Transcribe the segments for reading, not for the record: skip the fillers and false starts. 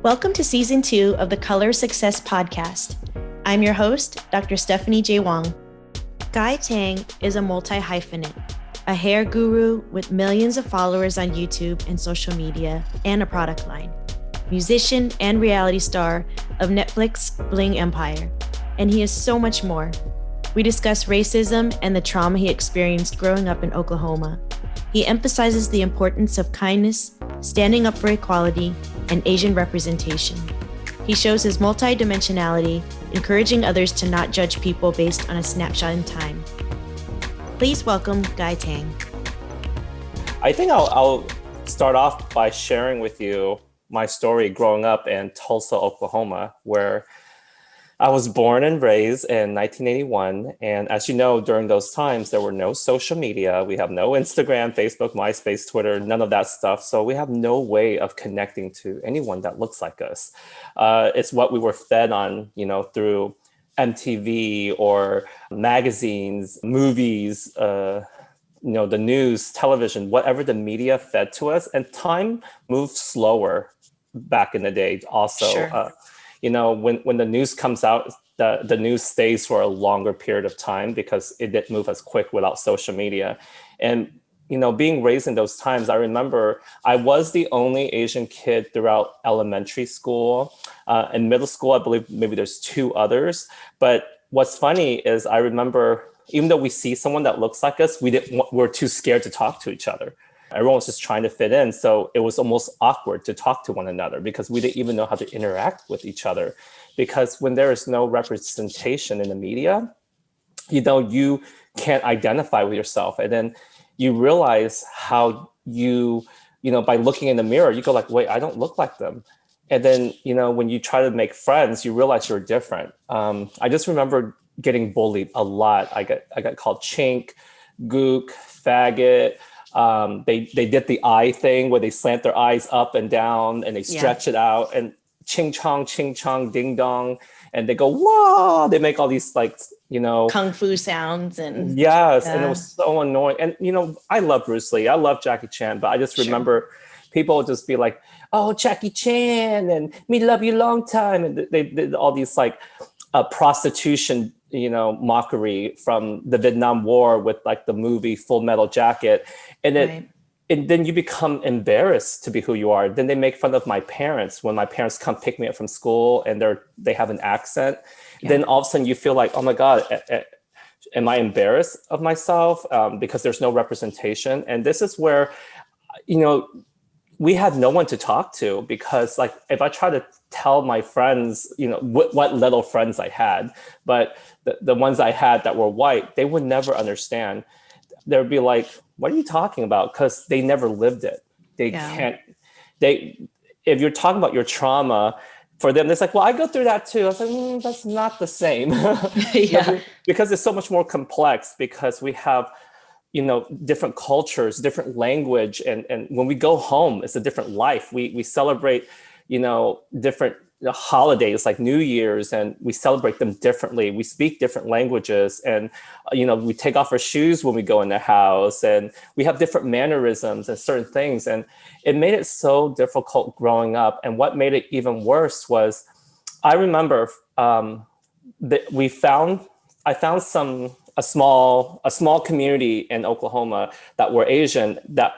Welcome to Season 2 of the Color Success Podcast. I'm your host, Dr. Stephanie J. Wong. Guy Tang is a multi-hyphenate, a hair guru with millions of followers on YouTube and social media, and a product line, musician and reality star of Netflix Bling empire, and he is so much more. We discuss racism and the trauma he experienced growing up in Oklahoma. He emphasizes the importance of kindness, standing up for equality, and Asian representation. He shows his multidimensionality, encouraging others to not judge people based on a snapshot in time. Please welcome Guy Tang. I think I'll start off by sharing with you my story growing up in Tulsa, Oklahoma, where I was born and raised in 1981. And as you know, during those times, there were no social media. We have no Instagram, Facebook, MySpace, Twitter, none of that stuff. So we have no way of connecting to anyone that looks like us. It's what we were fed on, through MTV or magazines, movies, the news, television, whatever the media fed to us. And time moved slower back in the day also. Sure. When the news comes out, the news stays for a longer period of time because it didn't move as quick without social media. And, being raised in those times, I remember I was the only Asian kid throughout elementary school. In middle school, I believe maybe there's two others. But what's funny is I remember, even though we see someone that looks like us, we're too scared to talk to each other. Everyone was just trying to fit in. So it was almost awkward to talk to one another because we didn't even know how to interact with each other. Because when there is no representation in the media, you can't identify with yourself. And then you realize how by looking in the mirror, you go like, wait, I don't look like them. And then, when you try to make friends, you realize you're different. I just remember getting bullied a lot. I got called chink, gook, faggot. They did the eye thing where they slant their eyes up and down and they stretch it out and ching chong, ding dong. And they go, whoa, they make all these Kung fu sounds. And yes. And it was so annoying. And, I love Bruce Lee. I love Jackie Chan, but I just remember people would just be like, oh, Jackie Chan and me love you long time. And they did all these prostitution mockery from the Vietnam War with the movie Full Metal Jacket. And and then you become embarrassed to be who you are. Then they make fun of my parents when my parents come pick me up from school and they have an accent. Yeah. Then all of a sudden you feel like, oh my God, am I embarrassed of myself? Because there's no representation. And this is where, we had no one to talk to because if I try to tell my friends, what little friends I had, but the ones I had that were white, they would never understand. They would be like, what are you talking about? Because they never lived it. If you're talking about your trauma, for them, it's like, well, I go through that too. I was like, that's not the same. Because it's so much more complex because we have different cultures, different language. And when we go home, it's a different life. We celebrate, different holidays like New Year's, and we celebrate them differently. We speak different languages and, we take off our shoes when we go in the house and we have different mannerisms and certain things. And it made it so difficult growing up. And what made it even worse was I remember that I found a small community in Oklahoma that were Asian that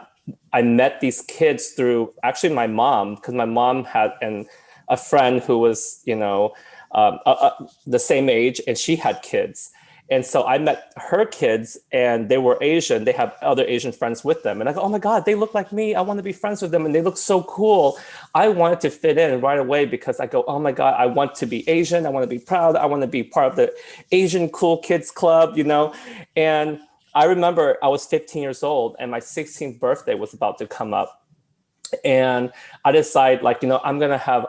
I met these kids through actually my mom, because my mom had a friend who was, the same age and she had kids. And so I met her kids and they were Asian. They have other Asian friends with them. And I go, oh my God, they look like me. I want to be friends with them. And they look so cool. I wanted to fit in right away because I go, oh my God, I want to be Asian. I want to be proud. I want to be part of the Asian Cool Kids Club, And I remember I was 15 years old and my 16th birthday was about to come up. And I decided I'm going to have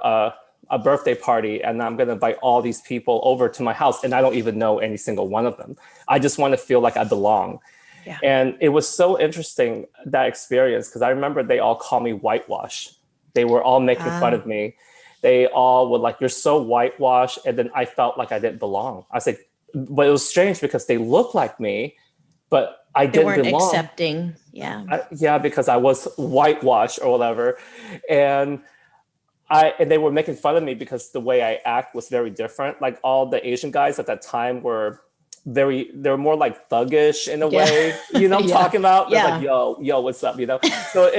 a birthday party and I'm going to invite all these people over to my house. And I don't even know any single one of them. I just want to feel like I belong. Yeah. And it was so interesting, that experience, because I remember they all call me whitewash. They were all making fun of me. They all were like, you're so whitewashed. And then I felt like I didn't belong. I was like, but it was strange because they looked like me, but I didn't belong. They weren't accepting. Yeah. Because I was whitewashed or whatever. And and they were making fun of me because the way I act was very different. Like all the Asian guys at that time they're more like thuggish in a way. You know what I'm talking about? They're like, yo, what's up? You know? So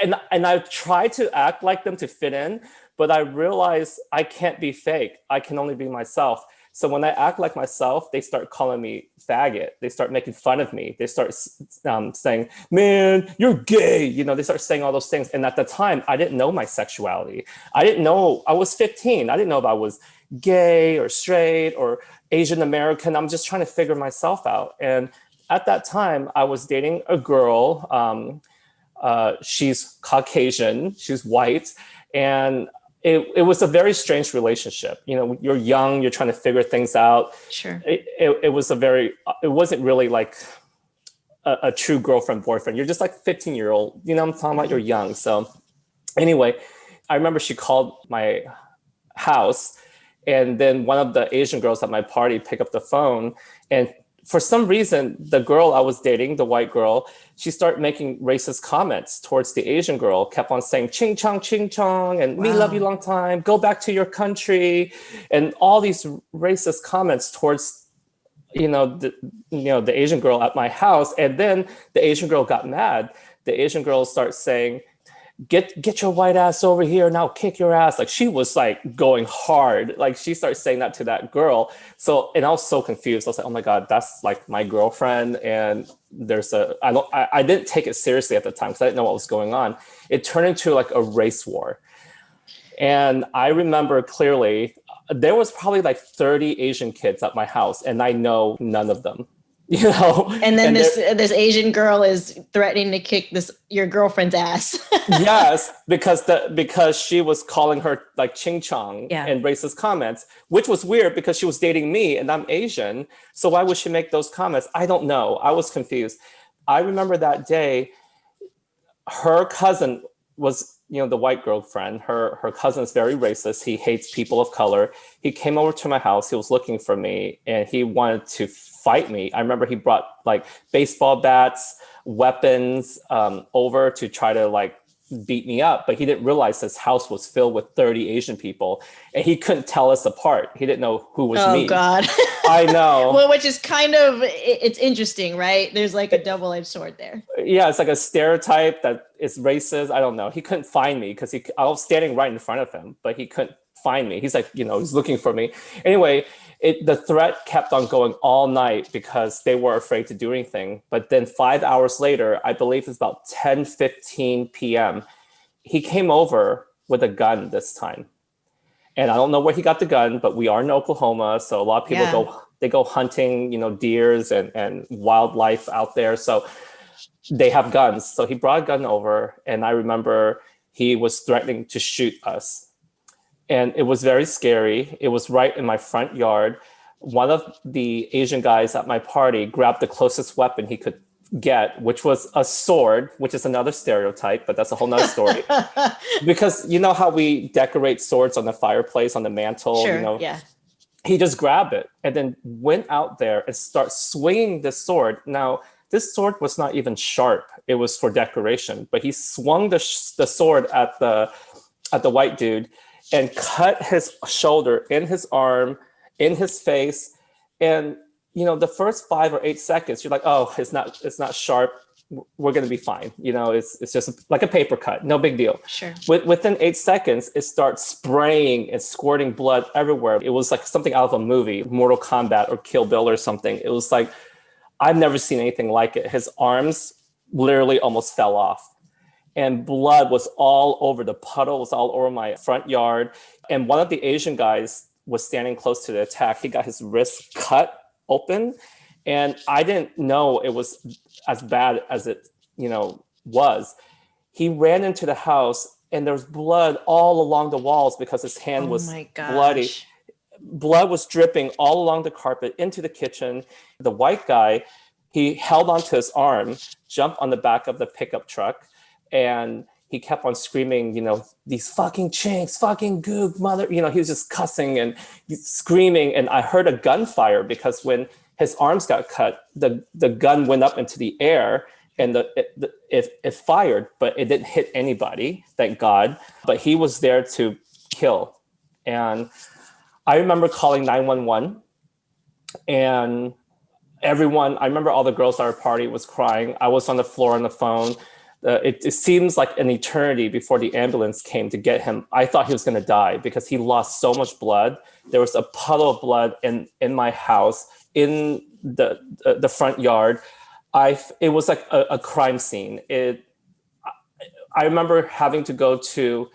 and I tried to act like them to fit in, but I realized I can't be fake. I can only be myself. So when I act like myself, they start calling me faggot. They start making fun of me. They start saying, man, you're gay. You know, they start saying all those things. And at the time, I didn't know my sexuality. I didn't know, I was 15. I didn't know if I was gay or straight or Asian American. I'm just trying to figure myself out. And at that time, I was dating a girl. She's Caucasian, she's white. And it was a very strange relationship. You know, you're young, you're trying to figure things out. Sure. It wasn't really like a true girlfriend boyfriend. You're just like 15-year-old, you know what I'm talking about? You're young. So anyway, I remember she called my house, and then one of the Asian girls at my party picked up the phone, and for some reason, the girl I was dating, the white girl, she started making racist comments towards the Asian girl, kept on saying, ching chong, and me love you long time, go back to your country, and all these racist comments towards, the Asian girl at my house. And then the Asian girl got mad. The Asian girl starts saying, get your white ass over here and I'll kick your ass. Like she was like going hard. Like she started saying that to that girl. So, and I was so confused. I was like, oh my God, that's like my girlfriend. And I didn't take it seriously at the time because I didn't know what was going on. It turned into like a race war. And I remember clearly there was probably like 30 Asian kids at my house and I know none of them. And then this Asian girl is threatening to kick your girlfriend's ass. Yes, because she was calling her like ching chong and racist comments, which was weird because she was dating me and I'm Asian. So why would she make those comments? I don't know. I was confused. I remember that day, her cousin was, the white girlfriend. Her cousin is very racist. He hates people of color. He came over to my house. He was looking for me and he wanted to fight me. I remember he brought like baseball bats, weapons over to try to like beat me up, but he didn't realize his house was filled with 30 Asian people and he couldn't tell us apart. He didn't know who was me. Oh God. I know. Well, which is it's interesting, right? There's like a double-edged sword there. Yeah, it's like a stereotype that is racist. I don't know. He couldn't find me because I was standing right in front of him, but he couldn't find me. He's like, he's looking for me. Anyway, the threat kept on going all night because they were afraid to do anything. But then 5 hours later, I believe it's about 10:15 p.m., he came over with a gun this time. And I don't know where he got the gun, but we are in Oklahoma. So a lot of people go hunting, deers and wildlife out there. So they have guns. So he brought a gun over. And I remember he was threatening to shoot us. And it was very scary. It was right in my front yard. One of the Asian guys at my party grabbed the closest weapon he could get, which was a sword, which is another stereotype, but that's a whole nother story. Because you know how we decorate swords on the fireplace, on the mantle? Sure, yeah. He just grabbed it and then went out there and started swinging this sword. Now, this sword was not even sharp. It was for decoration, but he swung the sword at the white dude and cut his shoulder, in his arm, in his face. And, the first 5 or 8 seconds, you're like, oh, it's not sharp. We're going to be fine. It's just like a paper cut. No big deal. Sure. Within 8 seconds, it starts spraying and squirting blood everywhere. It was like something out of a movie, Mortal Kombat or Kill Bill or something. It was like, I've never seen anything like it. His arms literally almost fell off. And blood was all over. The puddle was all over my front yard. And one of the Asian guys was standing close to the attack. He got his wrist cut open. And I didn't know it was as bad as it, was. He ran into the house and there was blood all along the walls because his hand was bloody. Blood was dripping all along the carpet into the kitchen. The white guy, he held onto his arm, jumped on the back of the pickup truck, and he kept on screaming, these fucking chinks, fucking gook, mother, he was just cussing and screaming. And I heard a gunfire because when his arms got cut, the gun went up into the air and it fired, but it didn't hit anybody, thank God. But he was there to kill. And I remember calling 911, and everyone, I remember all the girls at our party was crying. I was on the floor on the phone. It seems like an eternity before the ambulance came to get him. I thought he was going to die because he lost so much blood. There was a puddle of blood in my house, in the front yard. It was like a crime scene. I remember having to go to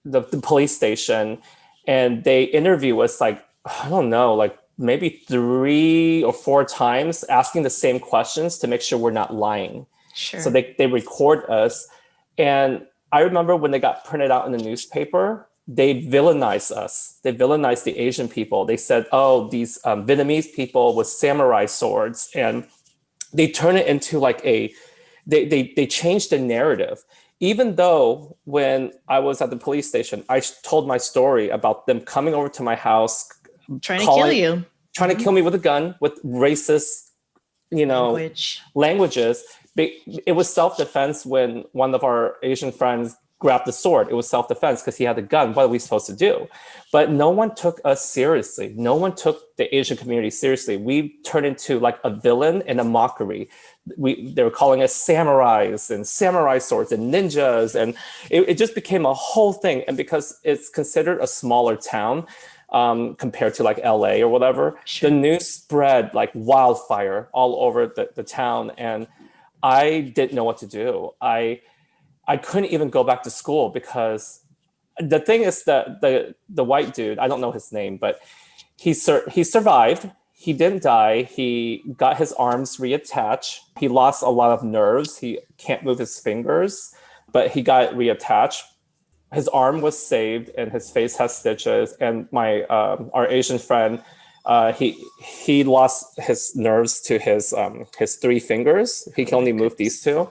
the police station, and they interview us like, I don't know, like maybe 3 or 4 times, asking the same questions to make sure we're not lying. Sure. So they record us. And I remember when they got printed out in the newspaper, they villainized us. They villainized the Asian people. They said, oh, these Vietnamese people with samurai swords. And they turn it into like they changed the narrative. Even though when I was at the police station, I told my story about them coming over to my house, trying to kill you, trying to kill me with a gun, with racist, languages. It was self-defense when one of our Asian friends grabbed the sword. It was self-defense because he had a gun. What are we supposed to do? But no one took us seriously. No one took the Asian community seriously. We turned into like a villain and a mockery. They were calling us samurais and samurai swords and ninjas. And it just became a whole thing. And because it's considered a smaller town, compared to like LA or whatever, sure, the news spread like wildfire all over the town. And I didn't know what to do. I couldn't even go back to school because the thing is that the white dude, I don't know his name, but he survived. He didn't die. He got his arms reattached. He lost a lot of nerves. He can't move his fingers, but he got it reattached. His arm was saved and his face has stitches. And our Asian friend, he lost his nerves to his 3 fingers. He can only move these 2.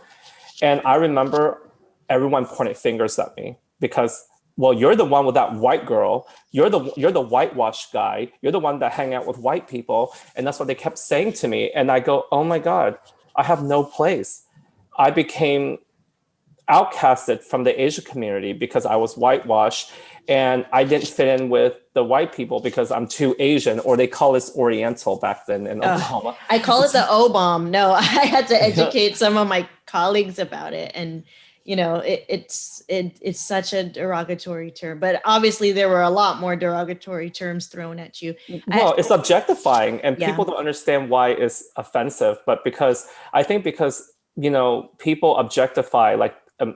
And I remember everyone pointed fingers at me because, well, you're the one with that white girl. You're the whitewashed guy. You're the one that hang out with white people. And that's what they kept saying to me. And I go, oh my God, I have no place. I became outcasted from the Asian community because I was whitewashed, and I didn't fit in with the white people because I'm too Asian, or they call us Oriental back then in Oklahoma. I call it the O-bomb. No, I had to educate some of my colleagues about it. And, it's such a derogatory term, but obviously there were a lot more derogatory terms thrown at you. Well, it's objectifying, and people don't understand why it's offensive, but because people objectify like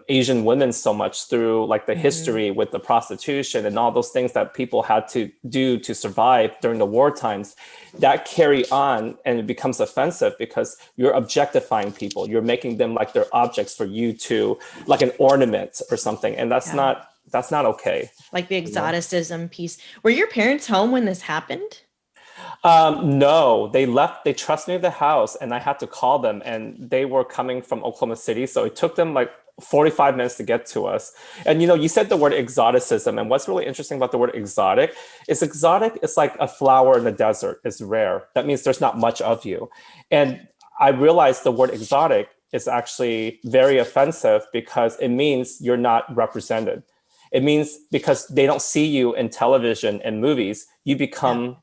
Asian women so much through like the history with the prostitution and all those things that people had to do to survive during the war times, that carry on, and it becomes offensive because you're objectifying people. You're making them like they're objects for you to, like an ornament or something. And that's not okay. Like the exoticism piece. Were your parents home when this happened? No, they left. They trusted me at the house, and I had to call them, and they were coming from Oklahoma City. So it took them like 45 minutes to get to us. And, you said the word exoticism. And what's really interesting about the word exotic is it's like a flower in the desert. It's rare. That means there's not much of you. And I realized the word exotic is actually very offensive because it means you're not represented. It means because they don't see you in television and movies, you become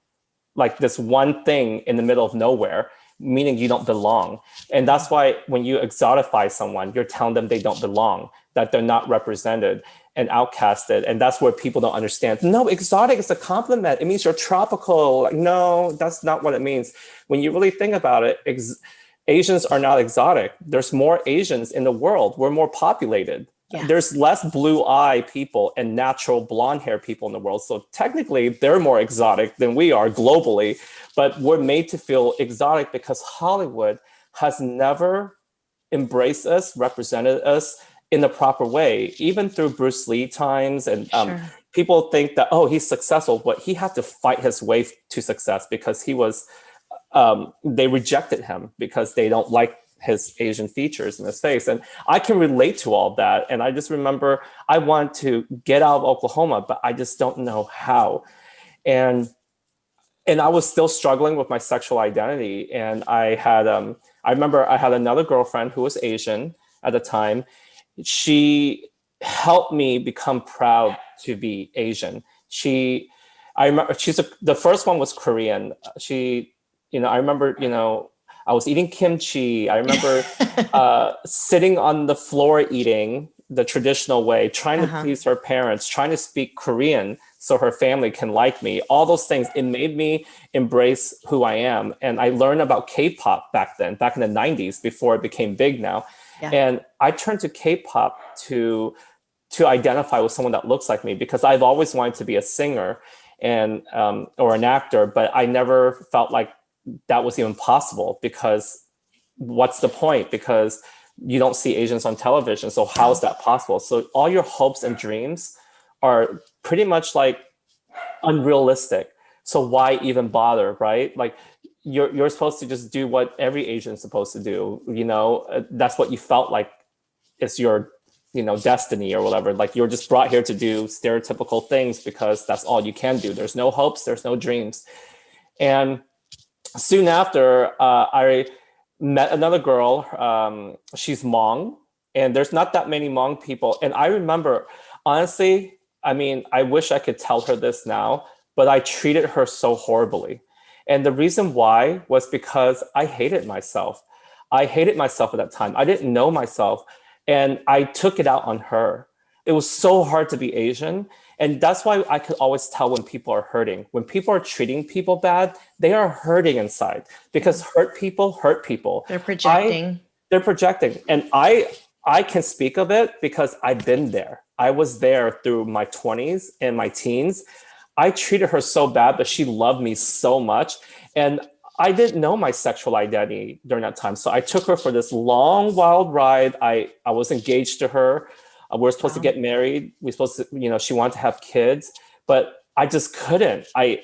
like this one thing in the middle of nowhere, meaning you don't belong. And that's why when you exotify someone, you're telling them they don't belong, that they're not represented and outcasted. And that's where people don't understand. No, exotic is a compliment. It means you're tropical. Like, no, that's not what it means. When you really think about it, Asians are not exotic. There's more Asians in the world. We're more populated. Yeah. There's less blue eye people and natural blonde hair people in the world. So technically they're more exotic than we are globally, but we're made to feel exotic because Hollywood has never embraced us, represented us in the proper way, even through Bruce Lee times. And people think that, oh, he's successful, but he had to fight his way to success because they rejected him because they don't like his Asian features in his face. And I can relate to all that. And I just remember I wanted to get out of Oklahoma, but I just don't know how. And I was still struggling with my sexual identity. And I remember I had another girlfriend who was Asian at the time. She helped me become proud to be Asian. I remember the first one was Korean. I remember, I was eating kimchi. I remember sitting on the floor eating the traditional way, trying to please her parents, trying to speak Korean so her family can like me. All those things, it made me embrace who I am. And I learned about K-pop back in the 90s, before it became big now. Yeah. And I turned to K-pop to identify with someone that looks like me, because I've always wanted to be a singer and or an actor, but I never felt like that was even possible, because what's the point? Because you don't see Asians on television. So how is that possible? So all your hopes and dreams are pretty much like unrealistic. So why even bother, right? Like you're supposed to just do what every Asian is supposed to do. That's what you felt like it's your destiny or whatever. Like you're just brought here to do stereotypical things because that's all you can do. There's no hopes, there's no dreams. And soon after, I met another girl. She's Hmong, and there's not that many Hmong people. And I remember, honestly, I wish I could tell her this now, but I treated her so horribly. And the reason why was because I hated myself. I hated myself at that time. I didn't know myself, and I took it out on her. It was so hard to be Asian. And that's why I could always tell when people are hurting. When people are treating people bad, they are hurting inside, because hurt people hurt people. They're projecting. And I can speak of it because I've been there. I was there through my 20s and my teens. I treated her so bad, but she loved me so much. And I didn't know my sexual identity during that time. So I took her for this long, wild ride. I was engaged to her. We were supposed to get married. We were supposed to, she wanted to have kids, but I just couldn't. I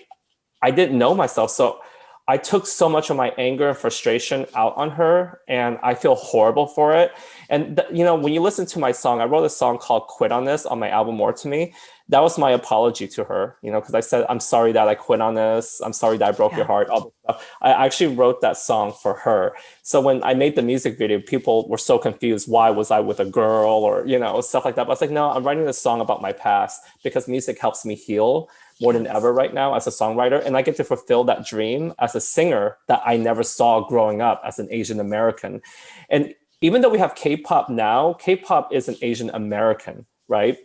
didn't know myself. So I took so much of my anger and frustration out on her, and I feel horrible for it. And, when you listen to my song, I wrote a song called Quit on This on my album More to Me. That was my apology to her, because I said, I'm sorry that I quit on this. I'm sorry that I broke your heart, all this stuff. I actually wrote that song for her. So when I made the music video, people were so confused. Why was I with a girl or, stuff like that. But I was like, no, I'm writing this song about my past, because music helps me heal more than ever right now as a songwriter. And I get to fulfill that dream as a singer that I never saw growing up as an Asian American. And even though we have K-pop now, K-pop is an Asian American, right?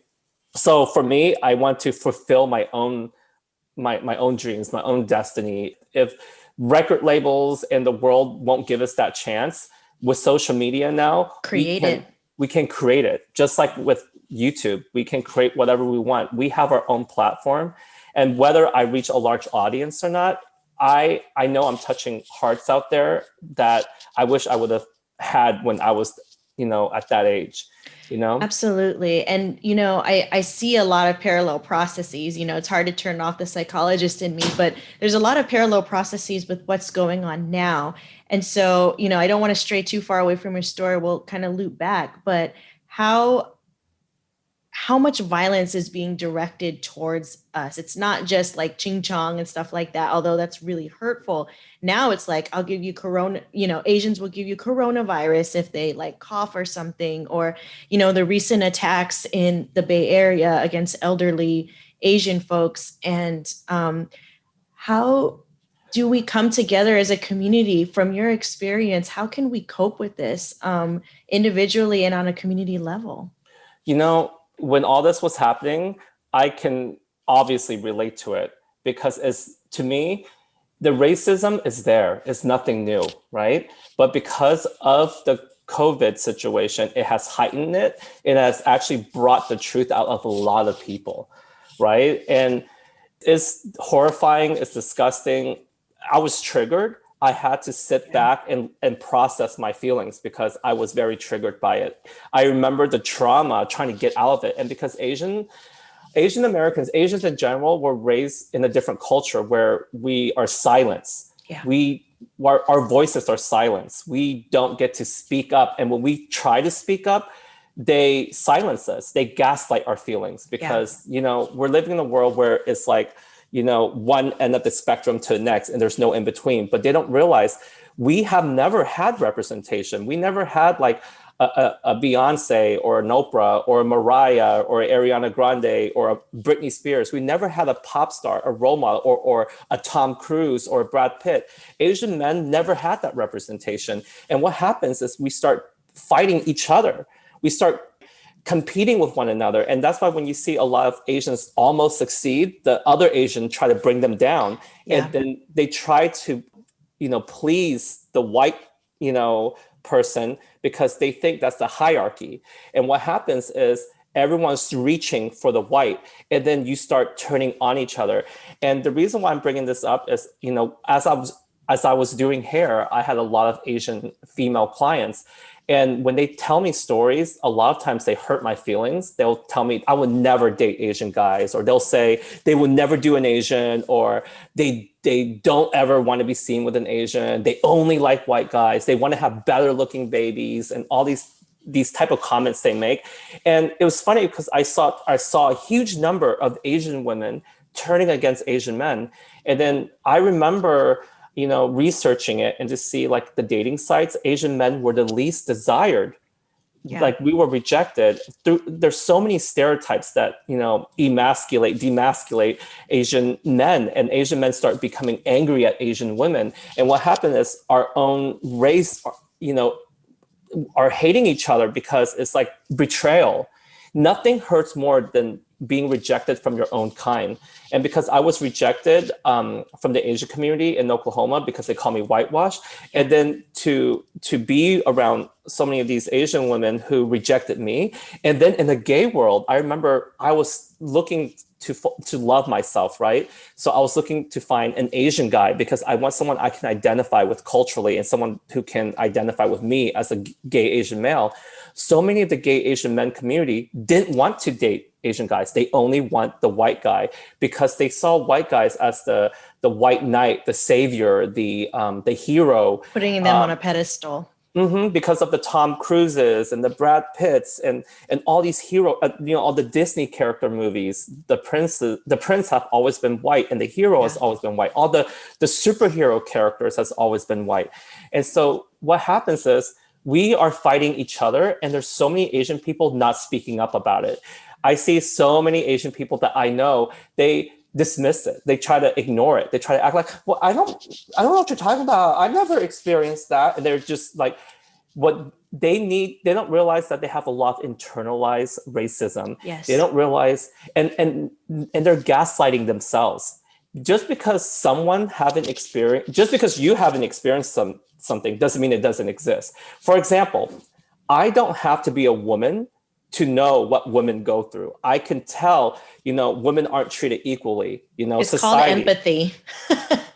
So for me, I want to fulfill my own dreams, my own destiny. If record labels and the world won't give us that chance, with social media now, we can create it. Just like with YouTube, we can create whatever we want. We have our own platform. And whether I reach a large audience or not, I know I'm touching hearts out there that I wish I would have had when I was, at that age. Absolutely. And, I see a lot of parallel processes. It's hard to turn off the psychologist in me, but there's a lot of parallel processes with what's going on now. And so, I don't want to stray too far away from your story. We'll kind of loop back, but how much violence is being directed towards us? It's not just like ching chong and stuff like that, although that's really hurtful. Now it's like, I'll give you Asians will give you coronavirus if they like cough or something, or, the recent attacks in the Bay Area against elderly Asian folks. And how do we come together as a community? From your experience, how can we cope with this individually and on a community level? When all this was happening, I can obviously relate to it, because to me, the racism is there. It's nothing new, right? But because of the COVID situation, it has heightened it. It has actually brought the truth out of a lot of people, right? And it's horrifying. It's disgusting. I was triggered. I had to sit back and process my feelings, because I was very triggered by it. I remember the trauma, trying to get out of it. And because Asian Americans, Asians in general, were raised in a different culture where we are silenced. Yeah. Our voices are silenced. We don't get to speak up. And when we try to speak up, they silence us. They gaslight our feelings, because, we're living in a world where it's like, one end of the spectrum to the next, and there's no in between. But they don't realize we have never had representation. We never had like a Beyonce or an Oprah or a Mariah or Ariana Grande or a Britney Spears. We never had a pop star, a role model, or a Tom Cruise or a Brad Pitt. Asian men never had that representation. And what happens is we start fighting each other. We start competing with one another. And that's why when you see a lot of Asians almost succeed, the other Asian try to bring them down. Yeah. And then they try to, please the white, person because they think that's the hierarchy. And what happens is everyone's reaching for the white, and then you start turning on each other. And the reason why I'm bringing this up is, as I was doing hair, I had a lot of Asian female clients. And when they tell me stories, a lot of times they hurt my feelings. They'll tell me I would never date Asian guys, or they'll say they would never do an Asian, or they don't ever want to be seen with an Asian. They only like white guys. They want to have better looking babies, and all these type of comments they make. And it was funny because I saw a huge number of Asian women turning against Asian men. And then I remember researching it and to see like the dating sites, Asian men were the least desired. Yeah. Like we were rejected. There's so many stereotypes that, demasculate Asian men, and Asian men start becoming angry at Asian women. And what happened is our own race, are hating each other because it's like betrayal. Nothing hurts more than being rejected from your own kind. And because I was rejected from the Asian community in Oklahoma because they call me whitewash, and then to be around so many of these Asian women who rejected me. And then in the gay world, I remember I was looking to love myself, right? So I was looking to find an Asian guy because I want someone I can identify with culturally and someone who can identify with me as a gay Asian male. So many of the gay Asian men community didn't want to date Asian guys. They only want the white guy because they saw white guys as the white knight, the savior, the hero. Putting them on a pedestal. Because of the Tom Cruises and the Brad Pitts and all these hero, all the Disney character movies, the prince have always been white and the hero has always been white. All the superhero characters has always been white. And so what happens is we are fighting each other, and there's so many Asian people not speaking up about it. I see so many Asian people that I know, they dismiss it. They try to ignore it. They try to act like, well, I don't know what you're talking about. I never experienced that. And they're just like, what they need, they don't realize that they have a lot of internalized racism. Yes. They don't realize, and they're gaslighting themselves. Just because someone haven't experienced, just because you haven't experienced something doesn't mean it doesn't exist. For example, I don't have to be a woman to know what women go through. I can tell, women aren't treated equally, it's society. Called empathy.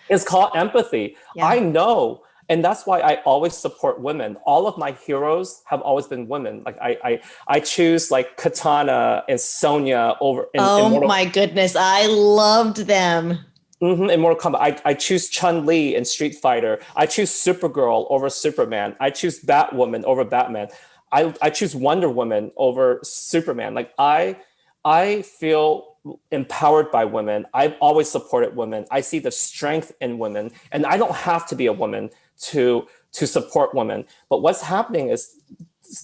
It's called empathy. Yeah. I know. And that's why I always support women. All of my heroes have always been women. Like I choose like Katana and Sonya over. My goodness. I loved them. In Mortal Kombat, I choose Chun-Li in Street Fighter. I choose Supergirl over Superman. I choose Batwoman over Batman. I choose Wonder Woman over Superman. Like I feel empowered by women. I've always supported women. I see the strength in women, and I don't have to be a woman to support women. But what's happening is,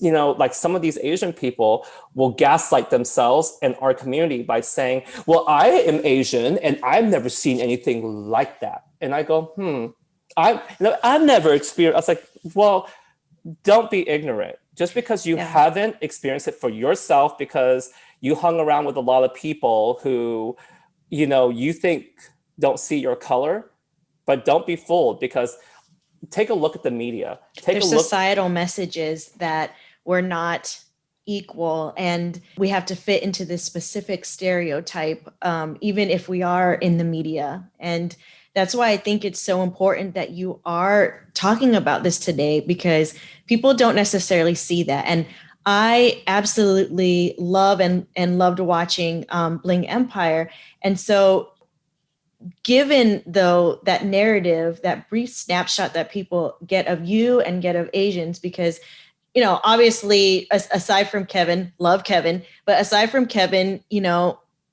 like some of these Asian people will gaslight themselves and our community by saying, well, I am Asian and I've never seen anything like that. And I go, I've never experienced. I was like, well, don't be ignorant. Just because you haven't experienced it for yourself, because you hung around with a lot of people who, you think don't see your color, but don't be fooled, because take a look at the media. There's societal messages that we're not equal and we have to fit into this specific stereotype, even if we are in the media. And that's why I think it's so important that you are talking about this today, because people don't necessarily see that. And I absolutely love and loved watching Bling Empire. And so given though that narrative, that brief snapshot that people get of you and get of Asians, because, obviously aside from Kevin, love Kevin, but aside from Kevin,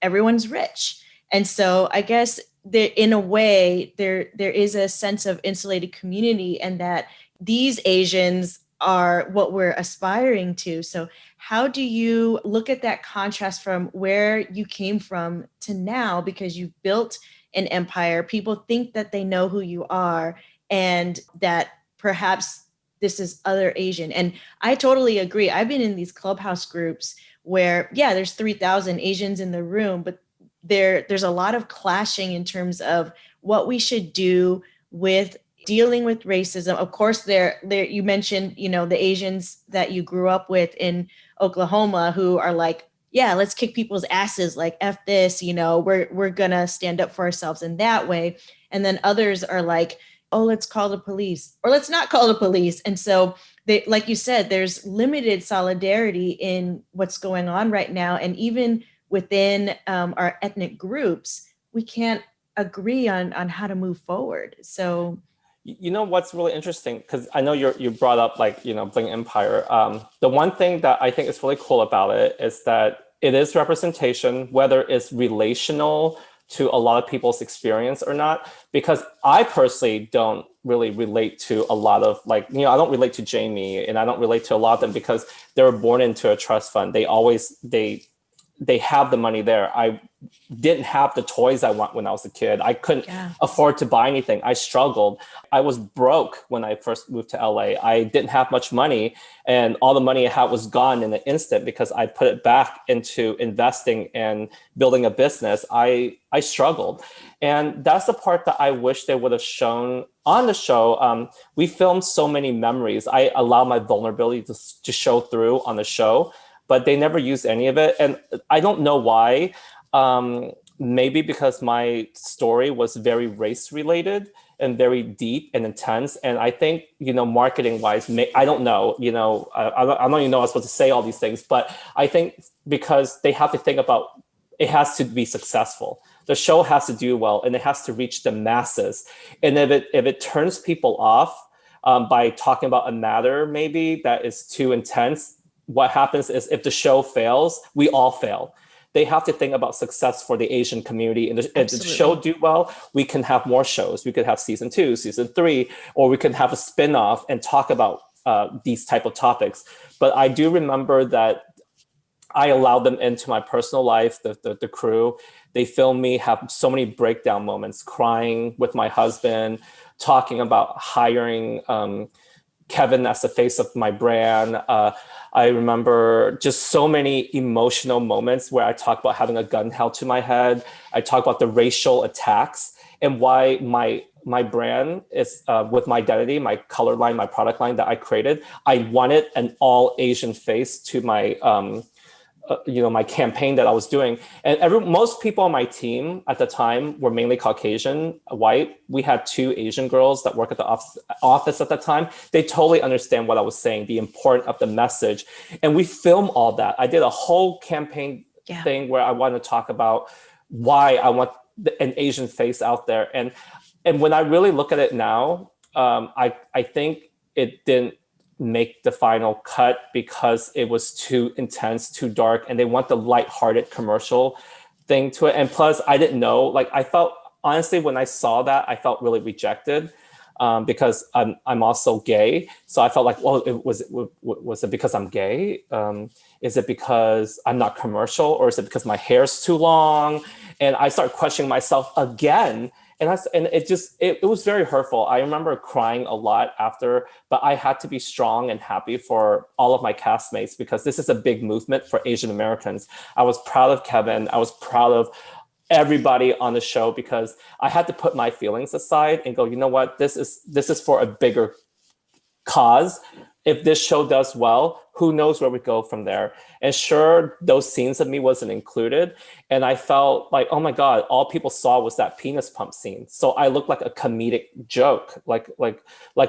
everyone's rich. And so I guess there, in a way, there is a sense of insulated community, and that these Asians are what we're aspiring to. So how do you look at that contrast from where you came from to now? Because you've built an empire, people think that they know who you are and that perhaps this is other Asian. And I totally agree. I've been in these clubhouse groups where, yeah, there's 3,000 Asians in the room, but there's a lot of clashing in terms of what we should do with dealing with racism. Of course, there you mentioned, the Asians that you grew up with in Oklahoma who are like, yeah, let's kick people's asses, like F this, we're gonna stand up for ourselves in that way. And then others are like, oh, let's call the police or let's not call the police. And so they, like you said, there's limited solidarity in what's going on right now. And even within our ethnic groups, we can't agree on how to move forward. So what's really interesting, because I know you brought up Bling Empire. The one thing that I think is really cool about it is that it is representation, whether it's relational to a lot of people's experience or not. Because I personally don't really relate to a lot of I don't relate to Jamie, and I don't relate to a lot of them because they were born into a trust fund. They have the money there. I didn't have the toys I want when I was a kid. I couldn't afford to buy anything. I struggled. I was broke when I first moved to LA. I didn't have much money, and all the money I had was gone in an instant because I put it back into investing and building a business. I struggled. And that's the part that I wish they would have shown on the show. We filmed so many memories. I allow my vulnerability to show through on the show, but they never used any of it. And I don't know why. Maybe because my story was very race related and very deep and intense. And I think, marketing wise, I don't know, I don't even know I was supposed to say all these things, but I think because they have to think about, it has to be successful. The show has to do well, and it has to reach the masses. And if it turns people off by talking about a matter maybe that is too intense, what happens is if the show fails, we all fail. They have to think about success for the Asian community. And if the show do well, we can have more shows. We could have season 2, season 3, or we can have a spin-off and talk about these type of topics. But I do remember that I allowed them into my personal life, the crew. They filmed me have so many breakdown moments, crying with my husband, talking about hiring Kevin as the face of my brand. I remember just so many emotional moments where I talk about having a gun held to my head. I talk about the racial attacks and why my brand is with my identity, my color line, my product line that I created. I wanted an all Asian face to my my campaign that I was doing. And most people on my team at the time were mainly Caucasian, white. We had 2 Asian girls that work at the office at the time. They totally understand what I was saying, the importance of the message. And we filmed all that. I did a whole campaign thing where I wanted to talk about why I want an Asian face out there. And when I really look at it now, I think it didn't make the final cut because it was too intense, too dark, and they want the lighthearted commercial thing to it. And plus, I didn't know. I felt honestly when I saw that, I felt really rejected because I'm also gay. So I felt like, well, was it because I'm gay? Is it because I'm not commercial, or is it because my hair's too long? And I started questioning myself again. And it was very hurtful. I remember crying a lot after, but I had to be strong and happy for all of my castmates because this is a big movement for Asian Americans. I was proud of Kevin. I was proud of everybody on the show because I had to put my feelings aside and go, you know what, this is for a bigger cause. If this show does well, who knows where we go from there? And sure, those scenes of me wasn't included. And I felt like, oh my God, all people saw was that penis pump scene. So I looked like a comedic joke, like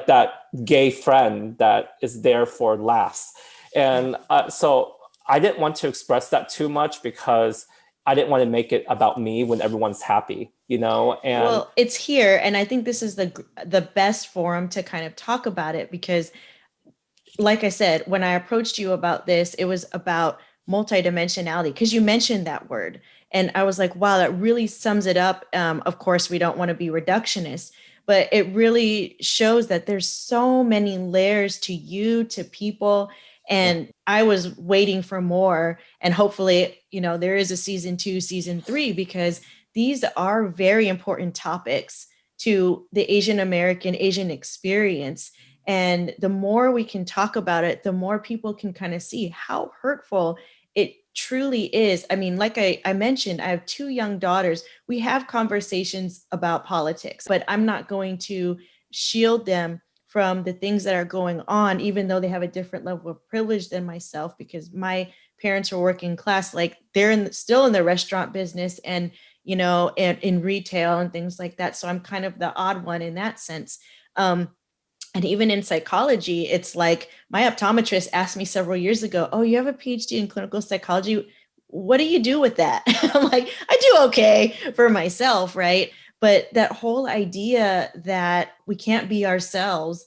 that gay friend that is there for laughs. And so I didn't want to express that too much because I didn't want to make it about me when everyone's happy, And well, it's here. And I think this is the best forum to kind of talk about it because like I said, when I approached you about this, it was about multidimensionality because you mentioned that word. And I was like, wow, that really sums it up. Of course, we don't want to be reductionist, but it really shows that there's so many layers to you, to people. And I was waiting for more. And hopefully, there is a season 2, season 3, because these are very important topics to the Asian experience. And the more we can talk about it, the more people can kind of see how hurtful it truly is. I mean, like I mentioned, I have 2 young daughters. We have conversations about politics, but I'm not going to shield them from the things that are going on, even though they have a different level of privilege than myself, because my parents are working class, like they're still in the restaurant business and, in retail and things like that. So I'm kind of the odd one in that sense. And even in psychology, it's like my optometrist asked me several years ago, "Oh, you have a PhD in clinical psychology. What do you do with that?" I'm like, "I do okay for myself," right? But that whole idea that we can't be ourselves,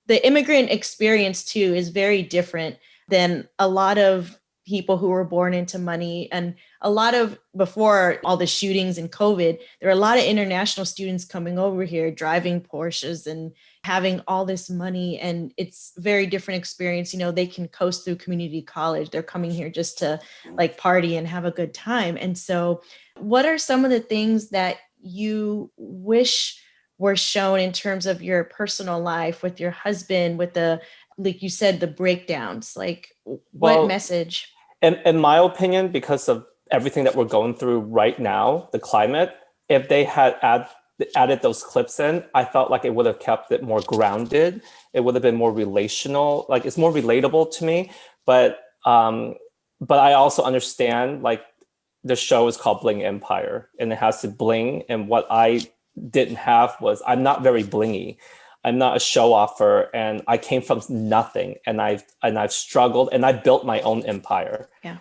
the immigrant experience too is very different than a lot of people who were born into money. And a lot of, before all the shootings and COVID, there were a lot of international students coming over here, driving Porsches and having all this money. And it's very different experience. They can coast through community college. They're coming here just to like party and have a good time. And so what are some of the things that you wish were shown in terms of your personal life with your husband, with the, like you said, the breakdowns? Like, what message? In my opinion, because of everything that we're going through right now, the climate, if they had added those clips in, I felt like it would have kept it more grounded. It would have been more relational. Like, it's more relatable to me. But I also understand, like, the show is called Bling Empire, and it has to bling. And what I didn't have was, I'm not very blingy. I'm not a show offer, and I came from nothing, and I've struggled, and I built my own empire. Yeah.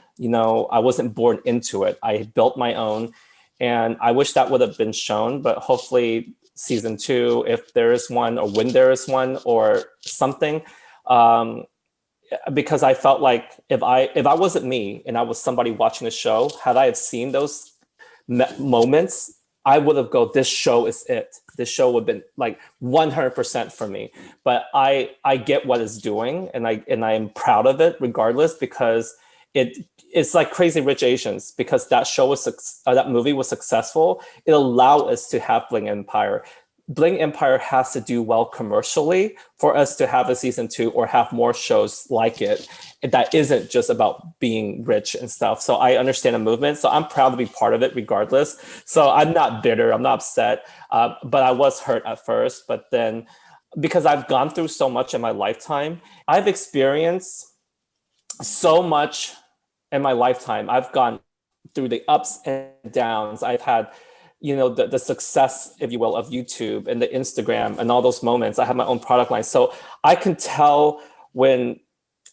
I wasn't born into it. I built my own, and I wish that would have been shown, but hopefully season 2, if there is one, or when there is one, or something, because I felt like if I wasn't me and I was somebody watching the show, had I have seen those moments, I would have go, this show is it. This show would have been like 100% for me. But I get what it's doing, and I am proud of it regardless, because it's like Crazy Rich Asians, because that show was that movie was successful. It allowed us to have Bling Empire. Bling Empire has to do well commercially for us to have a season 2 or have more shows like it that isn't just about being rich and stuff. So I understand the movement. So I'm proud to be part of it regardless. So I'm not bitter. I'm not upset. But I was hurt at first. But then, because I've gone through so much in my lifetime, I've experienced so much in my lifetime. I've gone through the ups and downs. I've had the success, if you will, of YouTube and the Instagram and all those moments. I have my own product line. So I could tell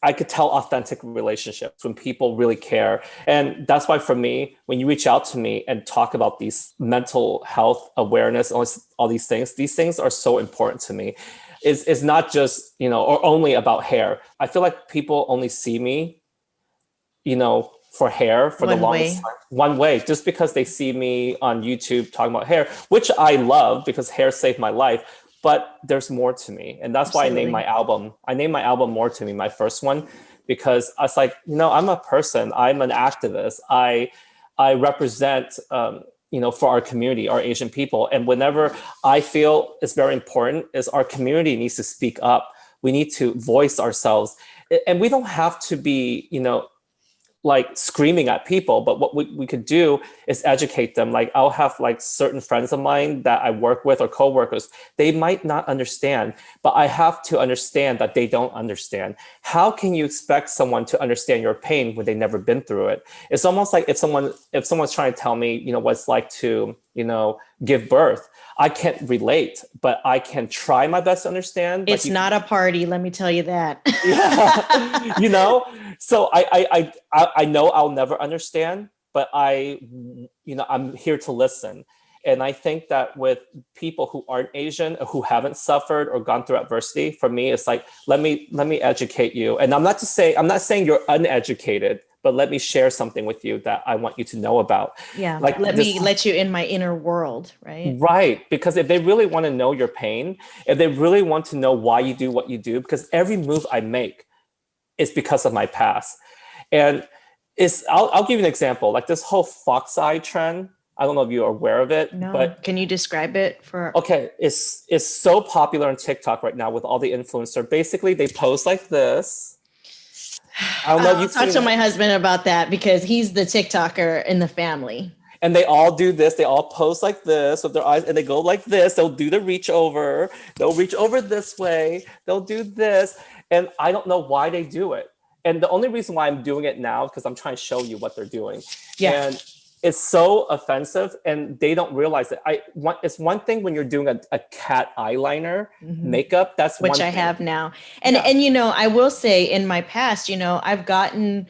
authentic relationships when people really care. And that's why for me, when you reach out to me and talk about these mental health awareness, all these things are so important to me. It's not just, or only about hair. I feel like people only see me, for hair for the longest time. One way, just because they see me on YouTube talking about hair, which I love because hair saved my life. But there's more to me. And that's why I named my album. I named my album More to Me, my first one, because I was like, I'm a person. I'm an activist. I represent, for our community, our Asian people. And whenever I feel it's very important is our community needs to speak up. We need to voice ourselves. And we don't have to be, like screaming at people, but what we could do is educate them. Like, I'll have like certain friends of mine that I work with or coworkers, they might not understand, but I have to understand that they don't understand. How can you expect someone to understand your pain when they've never been through it? It's almost like if someone's trying to tell me, what it's like to, give birth. I can't relate, but I can try my best to understand. It's not a party, let me tell you that. Yeah, So I know I'll never understand, but I'm here to listen. And I think that with people who aren't Asian, who haven't suffered or gone through adversity, for me, it's like, let me educate you. And I'm not saying you're uneducated, but let me share something with you that I want you to know about. Yeah. Like me let you in my inner world, right? Right. Because if they really want to know your pain, if they really want to know why you do what you do, because every move I make is because of my past. And I'll give you an example, like this whole fox eye trend. I don't know if you're aware of it, No. but Can you describe it for? Okay, it's so popular on TikTok right now with all the influencers. Basically, they pose like this. I don't know if you've talk seen to it. my husband about that because he's the TikToker in the family. And they all do this. They all pose like this with their eyes, and they go like this. They'll do the reach over. They'll reach over this way. They'll do this, and I don't know why they do it. And the only reason why I'm doing it now is because I'm trying to show you what they're doing. Yeah. And it's so offensive, and they don't realize it. It's one thing when you're doing a cat eyeliner makeup. That's which one I thing. have now. And I will say in my past, I've gotten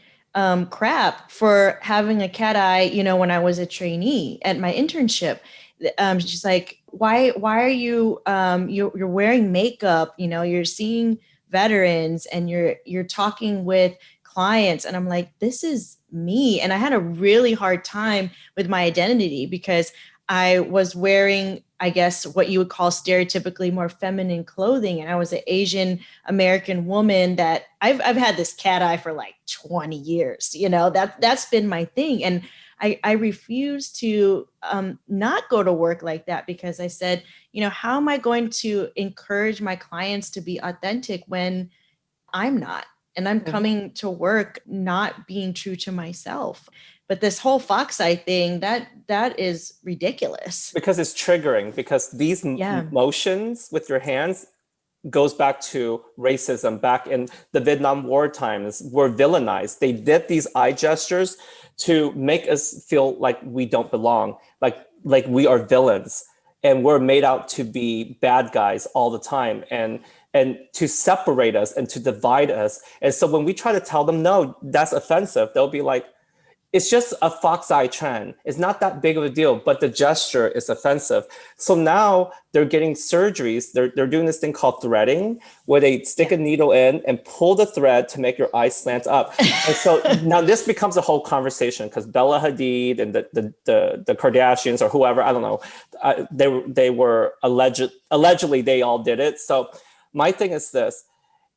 crap for having a cat eye, when I was a trainee at my internship. She's like, why are you you're wearing makeup, you're seeing veterans and you're talking with clients, and I'm like, this is me. And I had a really hard time with my identity because I was wearing, I guess, what you would call stereotypically more feminine clothing. And I was an Asian American woman that I've had this cat eye for like 20 years, that's been my thing. And I refuse to not go to work like that because I said, how am I going to encourage my clients to be authentic when I'm not? And I'm coming to work not being true to myself. But this whole fox eye thing, that is ridiculous. Because it's triggering, because these motions with your hands goes back to racism. Back in the Vietnam War times, we're villainized. They did these eye gestures to make us feel like we don't belong, like we are villains. And we're made out to be bad guys all the time. And to separate us and to divide us. And so when we try to tell them, no, that's offensive, they'll be like, it's just a fox eye trend. It's not that big of a deal, but the gesture is offensive. So now they're getting surgeries. They're doing this thing called threading, where they stick a needle in and pull the thread to make your eyes slant up. And so now this becomes a whole conversation because Bella Hadid and the Kardashians or whoever, I don't know, they were allegedly they all did it. So my thing is this: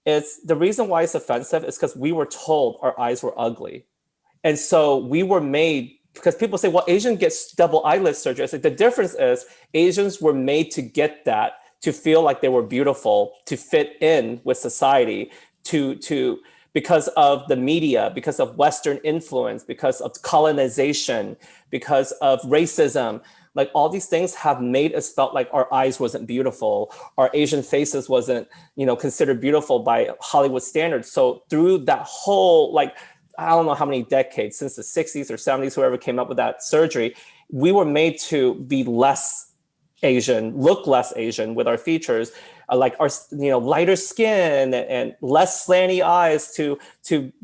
it's the reason why it's offensive is because we were told our eyes were ugly. And so we were made, because people say, well, Asian gets double eyelid surgery. I said, the difference is Asians were made to get that, to feel like they were beautiful, to fit in with society, because of the media, because of Western influence, because of colonization, because of racism. Like all these things have made us felt like our eyes wasn't beautiful, our Asian faces wasn't, considered beautiful by Hollywood standards. So through that whole, I don't know how many decades, since the 60s or 70s, whoever came up with that surgery, we were made to be less Asian, look less Asian with our features, like our, lighter skin and less slanty eyes to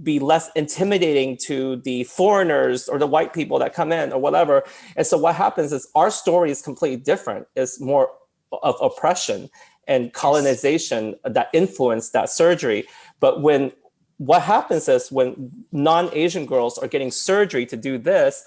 be less intimidating to the foreigners or the white people that come in or whatever. And so what happens is our story is completely different. It's more of oppression and colonization that influenced that surgery. But what happens is when non-Asian girls are getting surgery to do this,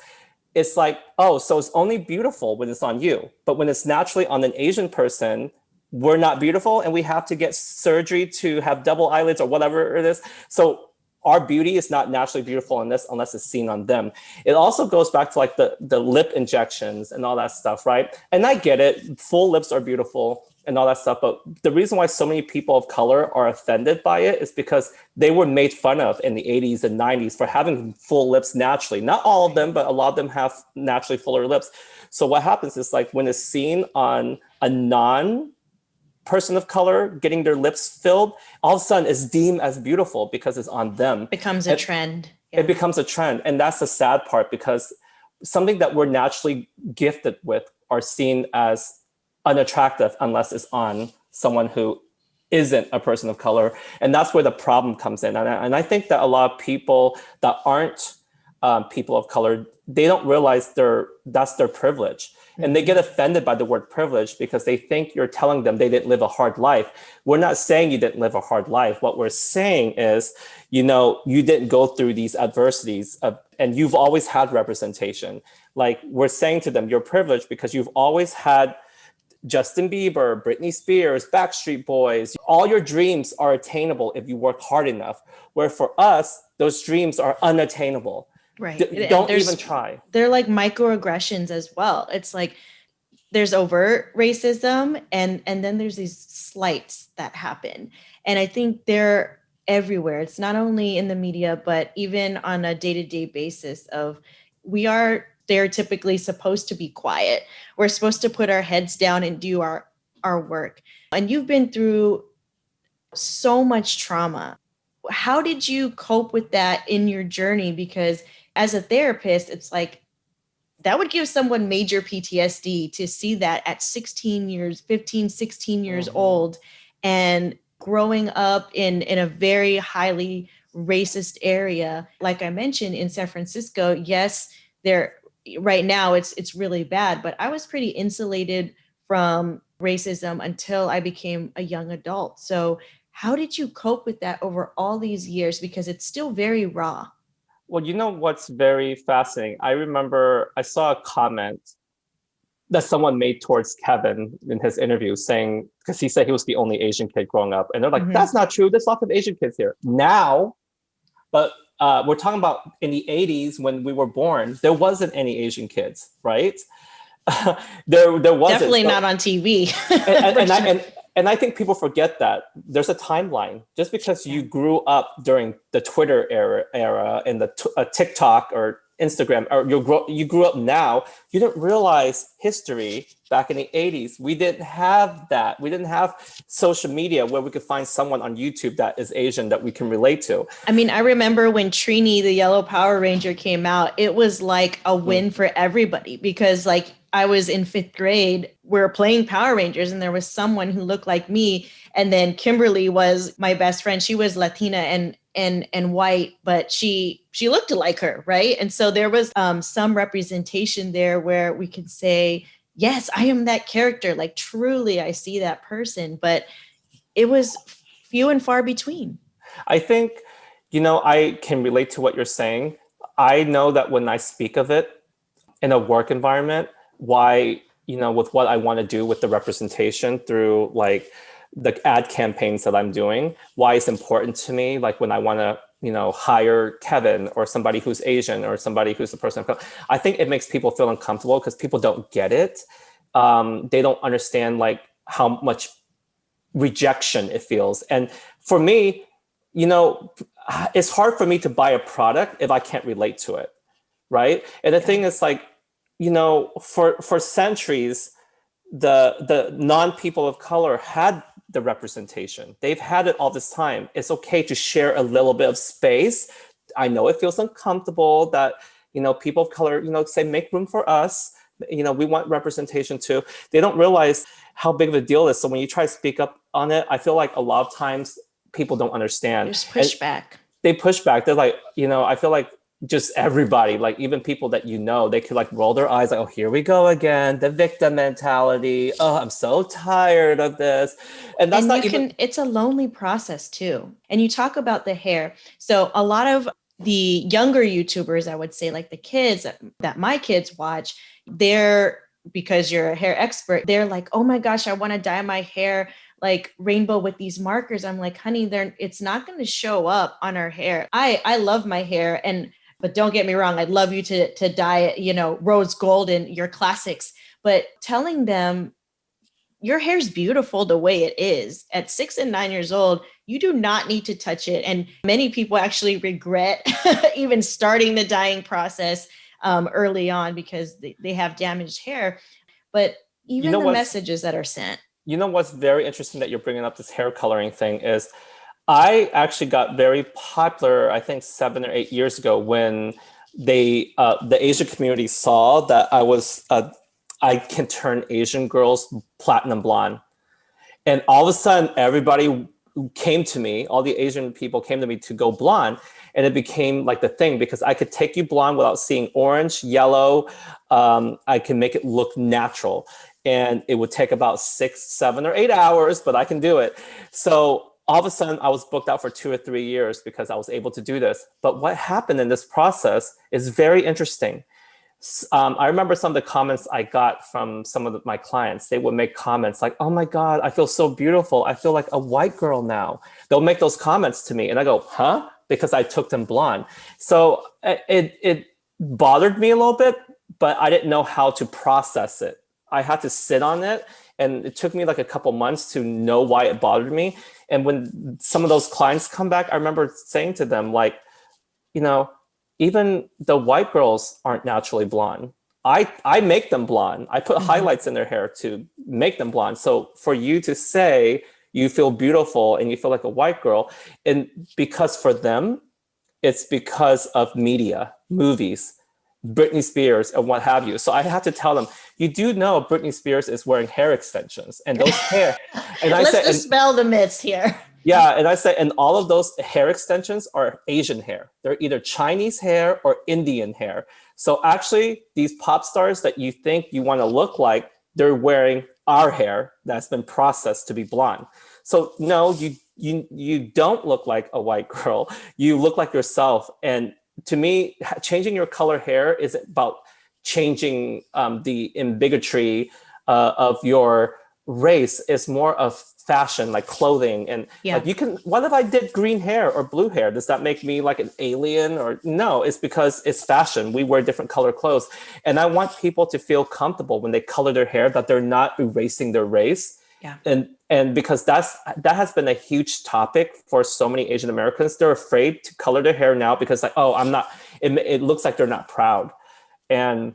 it's like, oh, so it's only beautiful when it's on you. But when it's naturally on an Asian person, we're not beautiful and we have to get surgery to have double eyelids or whatever it is. So our beauty is not naturally beautiful in this unless it's seen on them. It also goes back to like the lip injections and all that stuff, right? And I get it, full lips are beautiful and all that stuff. But the reason why so many people of color are offended by it is because they were made fun of in the 80s and 90s for having full lips naturally. Not all of them, but a lot of them have naturally fuller lips. So what happens is like when it's seen on a non-person of color getting their lips filled, all of a sudden it's deemed as beautiful because it's on them. Becomes a trend. Yeah. It becomes a trend. And that's the sad part, because something that we're naturally gifted with are seen as unattractive unless it's on someone who isn't a person of color. And that's where the problem comes in. And I think that a lot of people that aren't people of color, they don't realize that's their privilege. And they get offended by the word privilege because they think you're telling them they didn't live a hard life. We're not saying you didn't live a hard life. What we're saying is, you didn't go through these adversities and you've always had representation. Like, we're saying to them, you're privileged because you've always had Justin Bieber, Britney Spears, Backstreet Boys. All your dreams are attainable if you work hard enough. Where for us, those dreams are unattainable. Right. Don't even try. They're like microaggressions as well. It's like there's overt racism and then there's these slights that happen. And I think they're everywhere. It's not only in the media, but even on a day-to-day basis of we are stereotypically supposed to be quiet. We're supposed to put our heads down and do our work. And you've been through so much trauma. How did you cope with that in your journey? Because as a therapist, it's like that would give someone major PTSD to see that at 16 years, 15, 16 years old and growing up in a very highly racist area. Like I mentioned in San Francisco, yes, right now it's really bad, but I was pretty insulated from racism until I became a young adult. So how did you cope with that over all these years? Because it's still very raw. Well, you know what's very fascinating? I remember I saw a comment that someone made towards Kevin in his interview saying, because he said he was the only Asian kid growing up. And they're like, that's not true. There's lots of Asian kids here now. But we're talking about in the 80s when we were born, there wasn't any Asian kids, right? there wasn't. Definitely not on TV. And I think people forget that there's a timeline. Just because you grew up during the Twitter era and the TikTok or Instagram, or you grew up now, you didn't realize history back in the 80s. We didn't have that. We didn't have social media where we could find someone on YouTube that is Asian that we can relate to. I mean, I remember when Trini, the Yellow Power Ranger, came out, it was like a win for everybody because like I was in 5th grade, we were playing Power Rangers and there was someone who looked like me. And then Kimberly was my best friend. She was Latina and white, but she looked like her, right? And so there was some representation there where we could say, yes, I am that character. Like truly, I see that person, but it was few and far between. I think, I can relate to what you're saying. I know that when I speak of it in a work environment, why, with what I want to do with the representation through like the ad campaigns that I'm doing, why it's important to me. Like when I want to, hire Kevin or somebody who's Asian or somebody who's a person of color, I think it makes people feel uncomfortable because people don't get it. They don't understand like how much rejection it feels. And for me, it's hard for me to buy a product if I can't relate to it. Right. And the thing is like, for centuries, the non-people of color had the representation. They've had it all this time. It's okay to share a little bit of space. I know it feels uncomfortable that, people of color, say, make room for us. We want representation too. They don't realize how big of a deal it is. So when you try to speak up on it, I feel like a lot of times people don't understand. There's pushback. They push back. They're like, I feel like just everybody, like even people that they could like roll their eyes like, oh, here we go again, the victim mentality. Oh, I'm so tired of this. And that's it's a lonely process too. And you talk about the hair. So a lot of the younger YouTubers, I would say, like the kids that my kids watch, because you're a hair expert, they're like, oh my gosh, I want to dye my hair like rainbow with these markers. I'm like, honey, it's not going to show up on our hair. I love my hair, but don't get me wrong, I'd love you to dye it, rose gold and your classics. But telling them your hair's beautiful the way it is at 6 and 9 years old, you do not need to touch it. And many people actually regret even starting the dyeing process early on because they have damaged hair. But even the messages that are sent. What's very interesting that you're bringing up this hair coloring thing is I actually got very popular, I think 7 or 8 years ago when the Asian community saw that I can turn Asian girls platinum blonde. And all of a sudden everybody came to me, all the Asian people came to me to go blonde. And it became like the thing because I could take you blonde without seeing orange, yellow. I can make it look natural. And it would take about 6, 7, or 8 hours, but I can do it. So all of a sudden I was booked out for 2 or 3 years because I was able to do this. But what happened in this process is very interesting. I remember some of the comments I got from some of my clients. They would make comments like, "Oh my God, I feel so beautiful. I feel like a white girl now." They'll make those comments to me and I go, "Huh?" Because I took them blonde. So it bothered me a little bit, but I didn't know how to process it. I had to sit on it. And it took me like a couple months to know why it bothered me. And when some of those clients come back, I remember saying to them, like, you know, even the white girls aren't naturally blonde. I make them blonde. I put highlights in their hair to make them blonde. So for you to say you feel beautiful and you feel like a white girl, and because for them, it's because of media, movies, Britney Spears and what have you. So I had to tell them, you do know Britney Spears is wearing hair extensions and those hair. And I Let's said, dispel the myths here. Yeah, and I said, and all of those hair extensions are Asian hair. They're either Chinese hair or Indian hair. So actually, these pop stars that you think you want to look like, they're wearing our hair that's been processed to be blonde. So no, you don't look like a white girl. You look like yourself. And to me, changing your color hair is about changing the bigotry of your race. Is more of fashion, like clothing. And like you can, what if I did green hair or blue hair? Does that make me like an alien? Or no, it's because it's fashion. We wear different color clothes. And I want people to feel comfortable when they color their hair, that they're not erasing their race. Yeah. And because that has been a huge topic for so many Asian Americans. They're afraid to color their hair now because like, oh, I'm not, it looks like they're not proud. And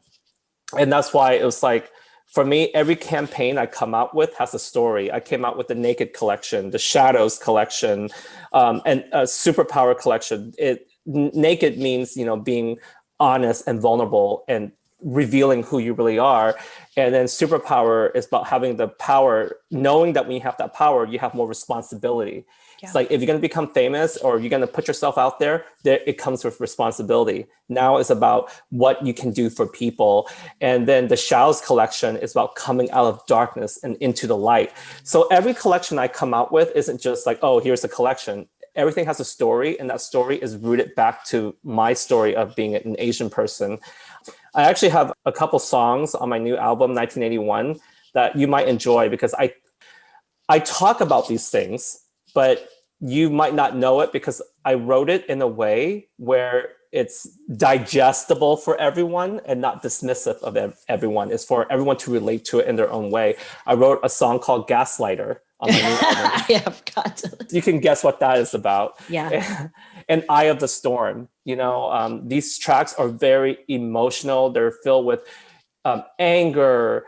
that's why it was like, for me, every campaign I come out with has a story. I came out with the Naked collection, the Shadows collection, and a Superpower collection. Naked means, being honest and vulnerable and revealing who you really are. And then Superpower is about having the power, knowing that when you have that power, you have more responsibility. Yeah. It's like, if you're going to become famous or you're going to put yourself out there, it comes with responsibility. Now it's about what you can do for people. And then the Shadows collection is about coming out of darkness and into the light. So every collection I come out with isn't just like, oh, here's a collection. Everything has a story, and that story is rooted back to my story of being an Asian person. I actually have a couple songs on my new album, 1981, that you might enjoy, because I talk about these things, but you might not know it because I wrote it in a way where it's digestible for everyone and not dismissive of everyone. It's for everyone to relate to it in their own way. I wrote a song called Gaslighter on my new album. I have got to. You can guess what that is about. Yeah. And Eye of the Storm. These tracks are very emotional. They're filled with anger,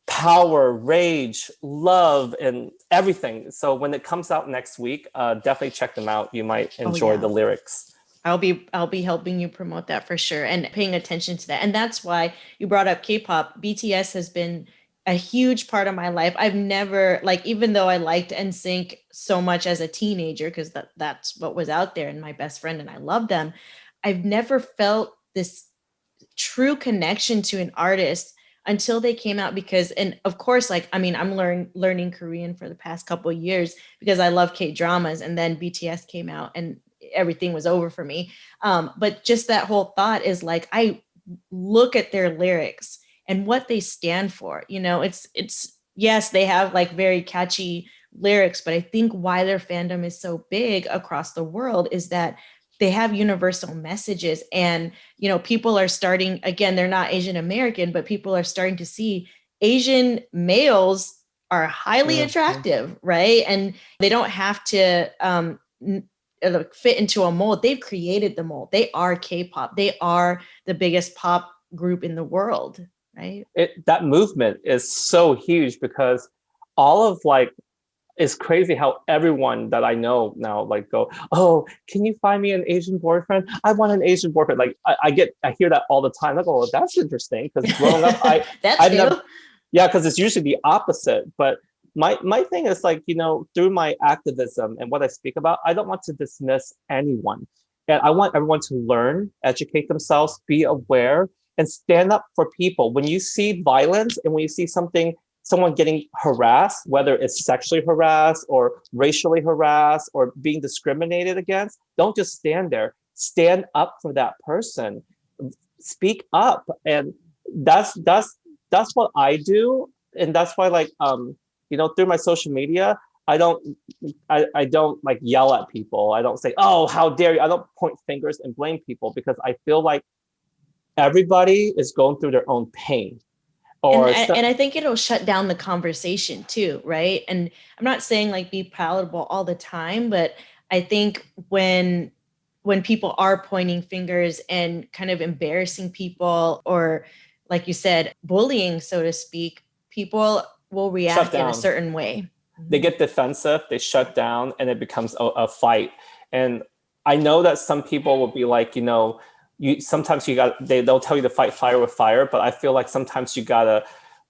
power, rage, love, and everything. So when it comes out next week, definitely check them out. You might enjoy the lyrics. I'll be helping you promote that for sure and paying attention to that. And that's why you brought up K-pop. BTS has been a huge part of my life. I've never, even though I liked NSYNC so much as a teenager, because that's what was out there and my best friend and I loved them, I've never felt this true connection to an artist until they came out, because, and of course, I'm learning Korean for the past couple of years because I love K-dramas, and then BTS came out and everything was over for me. But just that whole thought is like, I look at their lyrics and what they stand for. It's yes, they have very catchy lyrics, but I think why their fandom is so big across the world is that they have universal messages. And, people are starting, again, they're not Asian American, but people are starting to see Asian males are highly attractive, right? And they don't have to fit into a mold. They've created the mold. They are K-pop. They are the biggest pop group in the world, right? That movement is so huge because all of it's crazy how everyone that I know now go, oh, can you find me an Asian boyfriend? I want an Asian boyfriend. I hear that all the time. I go, well, that's interesting, because growing up, because it's usually the opposite. But my thing is like, through my activism and what I speak about, I don't want to dismiss anyone. And I want everyone to learn, educate themselves, be aware, and stand up for people. When you see violence and when you see someone getting harassed, whether it's sexually harassed or racially harassed or being discriminated against, don't just stand there. Stand up for that person. Speak up. And that's what I do. And that's why, like, through my social media, I don't like yell at people. I don't say, oh, how dare you. I don't point fingers and blame people, because I feel like everybody is going through their own pain. And I think it'll shut down the conversation too, right? And I'm not saying like be palatable all the time, but I think when people are pointing fingers and kind of embarrassing people, or like you said, bullying, so to speak, people will react in a certain way. They get defensive, they shut down, and it becomes a fight. And I know that some people will be like, sometimes they'll tell you to fight fire with fire, but I feel like sometimes you gotta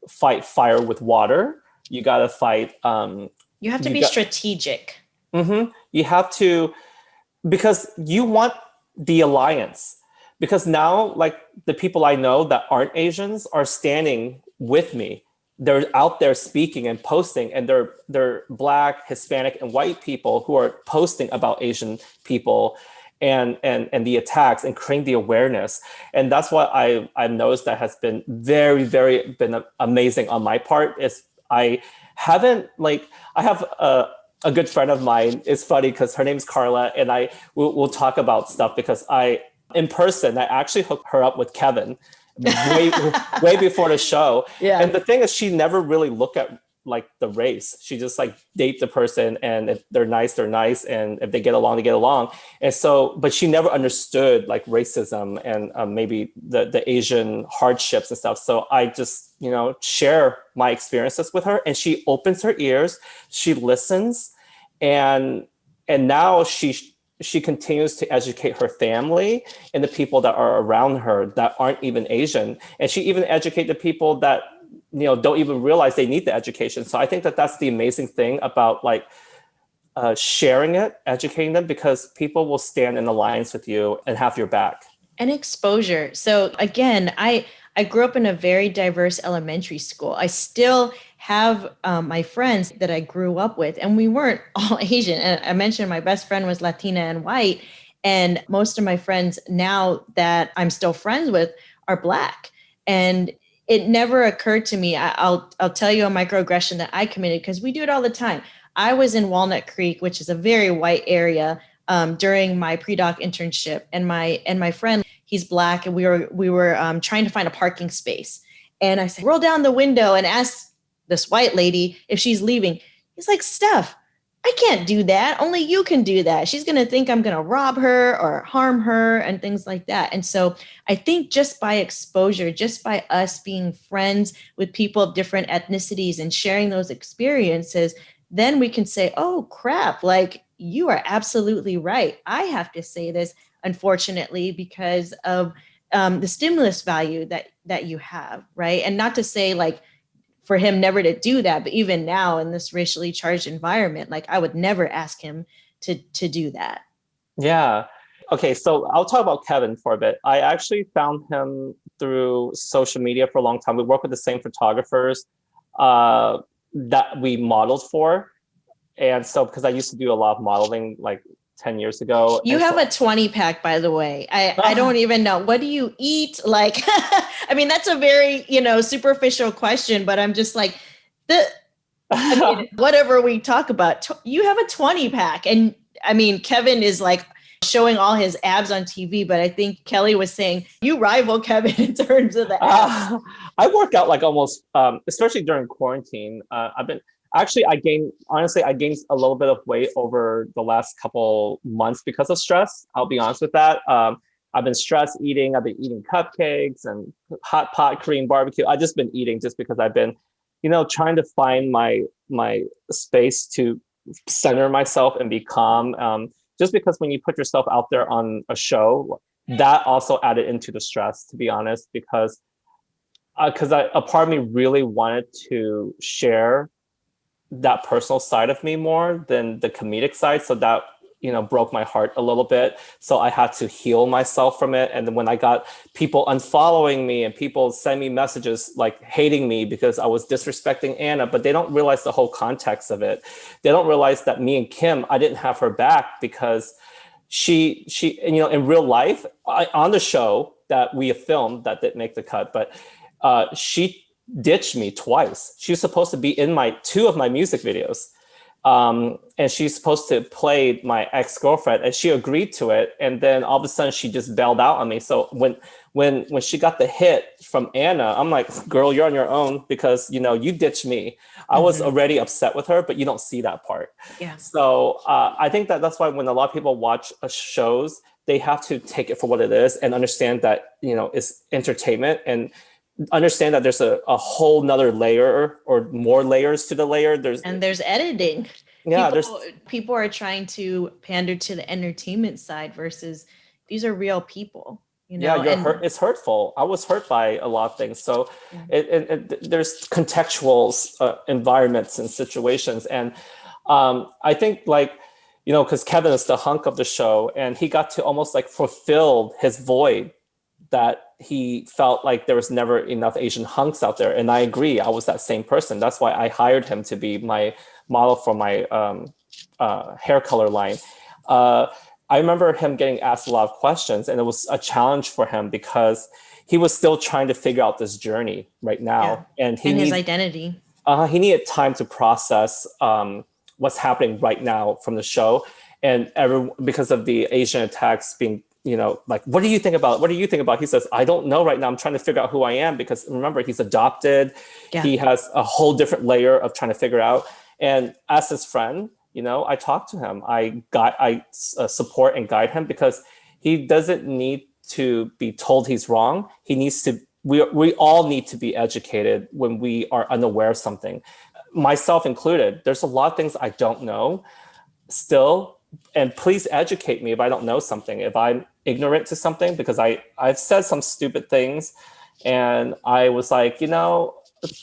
fight fire with water. You gotta fight. You have to be strategic. Mm-hmm. You have to, because you want the alliance. Because now, like, the people I know that aren't Asians are standing with me. They're out there speaking and posting, and they're Black, Hispanic, and white people who are posting about Asian people and the attacks and creating the awareness. And that's what I've noticed that has been very, very been amazing on my part. Is I have a good friend of mine. It's funny because her name's Carla, and we'll talk about stuff, because in person, I actually hooked her up with Kevin way before the show. Yeah. And the thing is, she never really looked at like the race. She just like date the person, and if they're nice, they're nice, and if they get along, they get along. And so, but she never understood like racism and maybe the Asian hardships and stuff. So I just share my experiences with her, and she opens her ears, she listens, and now she continues to educate her family and the people that are around her that aren't even Asian. And she even educates the people that, don't even realize they need the education. So I think that that's the amazing thing about like sharing it, educating them, because people will stand in alliance with you and have your back. And exposure. So again, I grew up in a very diverse elementary school. I still have my friends that I grew up with, and we weren't all Asian. And I mentioned my best friend was Latina and white. And most of my friends now that I'm still friends with are Black. And it never occurred to me. I'll tell you a microaggression that I committed, because we do it all the time. I was in Walnut Creek, which is a very white area, during my pre-doc internship, and my friend, he's Black, and we were trying to find a parking space. And I said, roll down the window and ask this white lady if she's leaving. He's like, Steph, I can't do that. Only you can do that. She's going to think I'm going to rob her or harm her and things like that. And so I think just by exposure, just by us being friends with people of different ethnicities and sharing those experiences, then we can say, oh, crap, like you are absolutely right. I have to say this, unfortunately, because of the stimulus value that you have, right? And not to say like, for him never to do that. But even now in this racially charged environment, like I would never ask him to do that. Yeah. Okay. So I'll talk about Kevin for a bit. I actually found him through social media for a long time. We work with the same photographers that we modeled for. And so, because I used to do a lot of modeling like 10 years ago. You have a 20 pack, by the way. I don't even know. What do you eat? Like, I mean, that's a very, superficial question, but I'm just like, whatever we talk about, you have a 20 pack. And I mean, Kevin is like showing all his abs on TV, but I think Kelly was saying you rival Kevin in terms of the abs. I work out like almost, especially during quarantine. I gained a little bit of weight over the last couple months because of stress. I'll be honest with that. I've been stress eating. I've been eating cupcakes and hot pot Korean barbecue. I've just been eating just because I've been, trying to find my space to center myself and be calm. Just because when you put yourself out there on a show, that also added into the stress, to be honest, because a part of me really wanted to share that personal side of me more than the comedic side. So that, broke my heart a little bit. So I had to heal myself from it. And then when I got people unfollowing me and people send me messages like hating me because I was disrespecting Anna, but they don't realize the whole context of it. They don't realize that me and Kim, I didn't have her back because she, in real life, on the show that we have filmed that didn't make the cut, but she ditched me twice. She was supposed to be in two of my music videos. And she's supposed to play my ex-girlfriend, and she agreed to it. And then all of a sudden she just bailed out on me. So when she got the hit from Anna, I'm like, girl, you're on your own because, you ditched me. I was already upset with her, but you don't see that part. Yeah. So I think that's why when a lot of people watch shows, they have to take it for what it is and understand that, it's entertainment, and understand that there's a whole nother layer or more layers to the layer. There's editing. Yeah, people are trying to pander to the entertainment side versus these are real people. Yeah, it's hurtful. I was hurt by a lot of things. So there's contextual environments and situations. And I think because Kevin is the hunk of the show, and he got to almost like fulfill his void that he felt like there was never enough Asian hunks out there. And I agree, I was that same person. That's why I hired him to be my model for my hair color line. I remember him getting asked a lot of questions, and it was a challenge for him because he was still trying to figure out this journey right now. Yeah. And his identity. He needed time to process what's happening right now from the show. And because of the Asian attacks being, like, what do you think about? What do you think about? He says, I don't know right now. I'm trying to figure out who I am, because remember, he's adopted. Yeah. He has a whole different layer of trying to figure out. And as his friend, I talk to him. I support and guide him, because he doesn't need to be told he's wrong. He needs to. We all need to be educated when we are unaware of something, myself included. There's a lot of things I don't know still. And please educate me if I don't know something, if I'm ignorant to something, because I've said some stupid things, and I was like,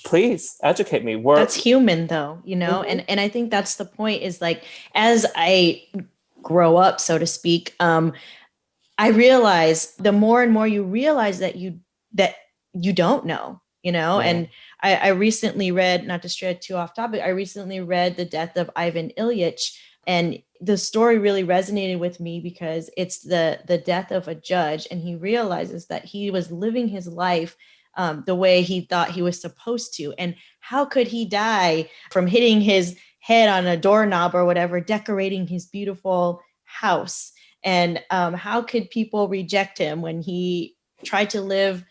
please educate me. That's human though, mm-hmm. and I think that's the point, is like, as I grow up, so to speak, I realize the more and more you realize that you don't know, yeah. And I recently read, not to stray too off topic, I recently read The Death of Ivan Ilyich. And the story really resonated with me because it's the death of a judge, and he realizes that he was living his life the way he thought he was supposed to. And how could he die from hitting his head on a doorknob or whatever, decorating his beautiful house? And how could people reject him when he tried to live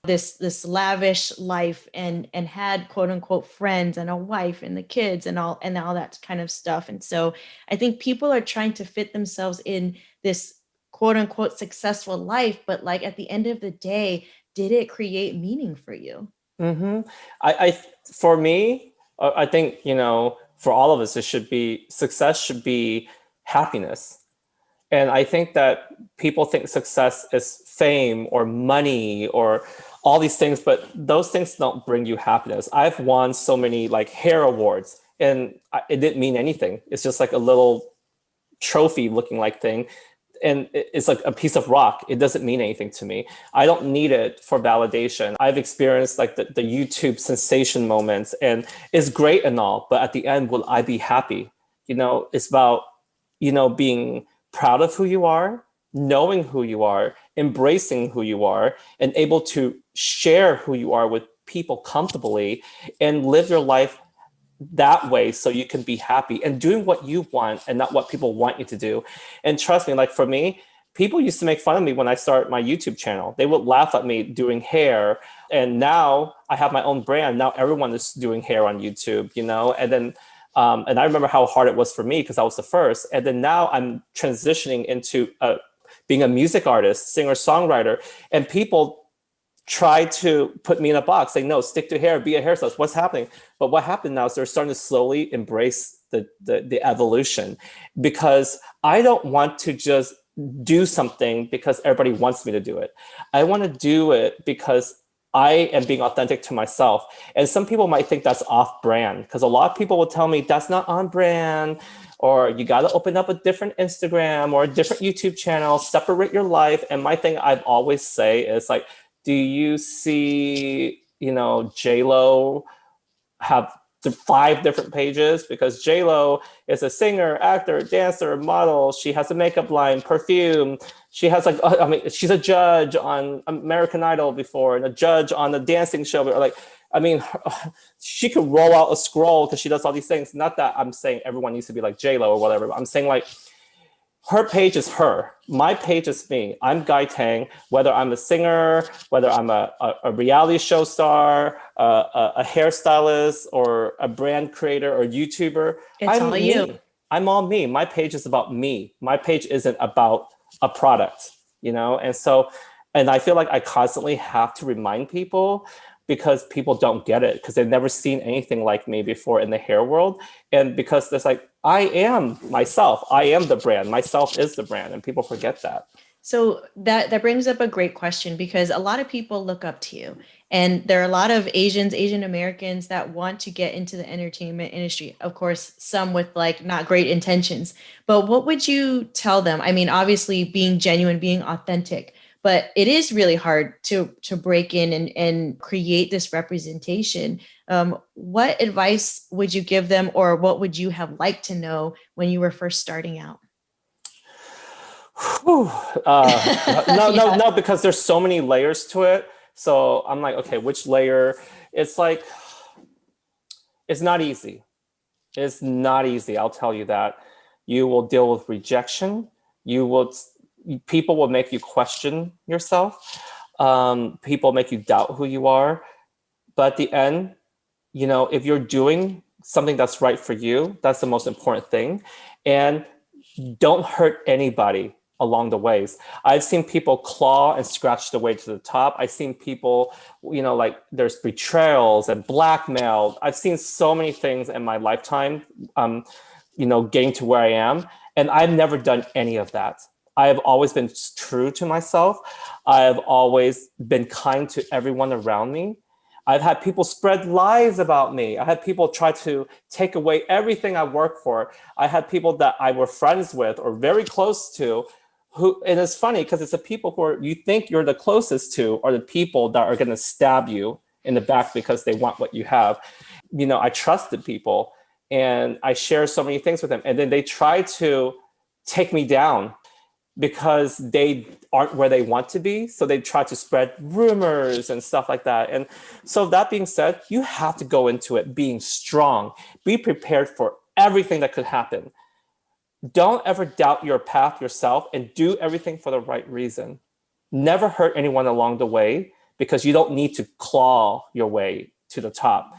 this lavish life and had quote unquote friends and a wife and the kids and all that kind of stuff? And so I think people are trying to fit themselves in this quote unquote successful life, but like at the end of the day, did it create meaning for you? Mm-hmm. For me, I think, for all of us, success should be happiness. And I think that people think success is fame or money or all these things, but those things don't bring you happiness. I've won so many like hair awards, and it didn't mean anything. It's just like a little trophy looking like thing. And it's like a piece of rock. It doesn't mean anything to me. I don't need it for validation. I've experienced like the YouTube sensation moments, and it's great and all, but at the end, will I be happy? It's about, being proud of who you are, knowing who you are, embracing who you are, and able to share who you are with people comfortably and live your life that way so you can be happy and doing what you want and not what people want you to do. And trust me, like for me, people used to make fun of me when I started my YouTube channel. They would laugh at me doing hair. And now I have my own brand. Now everyone is doing hair on YouTube, and then and I remember how hard it was for me because I was the first. And then now I'm transitioning into being a music artist, singer, songwriter, and people try to put me in a box, saying, no, stick to hair, be a hairstylist. What's happening? But what happened now is they're starting to slowly embrace the evolution, because I don't want to just do something because everybody wants me to do it. I want to do it because I am being authentic to myself. And some people might think that's off brand, because a lot of people will tell me that's not on brand, or you got to open up a different Instagram or a different YouTube channel, separate your life. And my thing I've always say is like, do you see, J-Lo have 5 different pages? Because J-Lo is a singer, actor, dancer, model. She has a makeup line, perfume. She has she's a judge on American Idol before, and a judge on the dancing show. She could roll out a scroll because she does all these things. Not that I'm saying everyone needs to be like J-Lo or whatever, but I'm saying like, her page is her. My page is me. I'm Guy Tang. Whether I'm a singer, whether I'm a reality show star, a hairstylist, or a brand creator or YouTuber, it's I'm all me. you. I'm all me. My page is about me. My page isn't about a product, and I feel like I constantly have to remind people, because people don't get it, because they've never seen anything like me before in the hair world. And because there's like, I am myself. I am the brand. Myself is the brand. And people forget that. So that brings up a great question, because a lot of people look up to you, and there are a lot of Asian Americans that want to get into the entertainment industry. Of course, some with like not great intentions. But what would you tell them? I mean, obviously being genuine, being authentic, but it is really hard to break in and create this representation. What advice would you give them, or what would you have liked to know when you were first starting out? No, because there's so many layers to it. So I'm like, okay, which layer? It's like, it's not easy. It's not easy. I'll tell you that. You will deal with rejection. People will make you question yourself. People make you doubt who you are. But at the end, if you're doing something that's right for you, that's the most important thing. And don't hurt anybody along the ways. I've seen people claw and scratch the way to the top. I've seen people, like there's betrayals and blackmail. I've seen so many things in my lifetime, getting to where I am. And I've never done any of that. I have always been true to myself. I've always been kind to everyone around me. I've had people spread lies about me. I had people try to take away everything I work for. I had people that I were friends with or very close to, and it's funny because it's the people who you think you're the closest to are the people that are going to stab you in the back because they want what you have. I trusted people and I share so many things with them, and then they try to take me down because they aren't where they want to be. So they try to spread rumors and stuff like that. And so that being said, you have to go into it being strong. Be prepared for everything that could happen. Don't ever doubt your path yourself, and do everything for the right reason. Never hurt anyone along the way, because you don't need to claw your way to the top.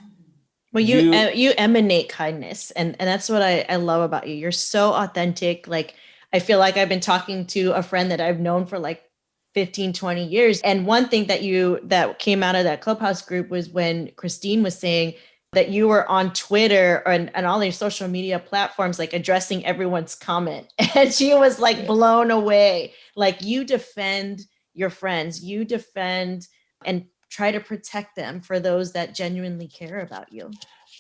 Well, you emanate kindness, and that's what I love about you. You're so authentic. Like, I feel like I've been talking to a friend that I've known for like 15, 20 years. And one thing that came out of that Clubhouse group was when Christine was saying that you were on Twitter and all these social media platforms, like addressing everyone's comment. And she was like blown away. Like, you defend your friends, you defend and try to protect them for those that genuinely care about you.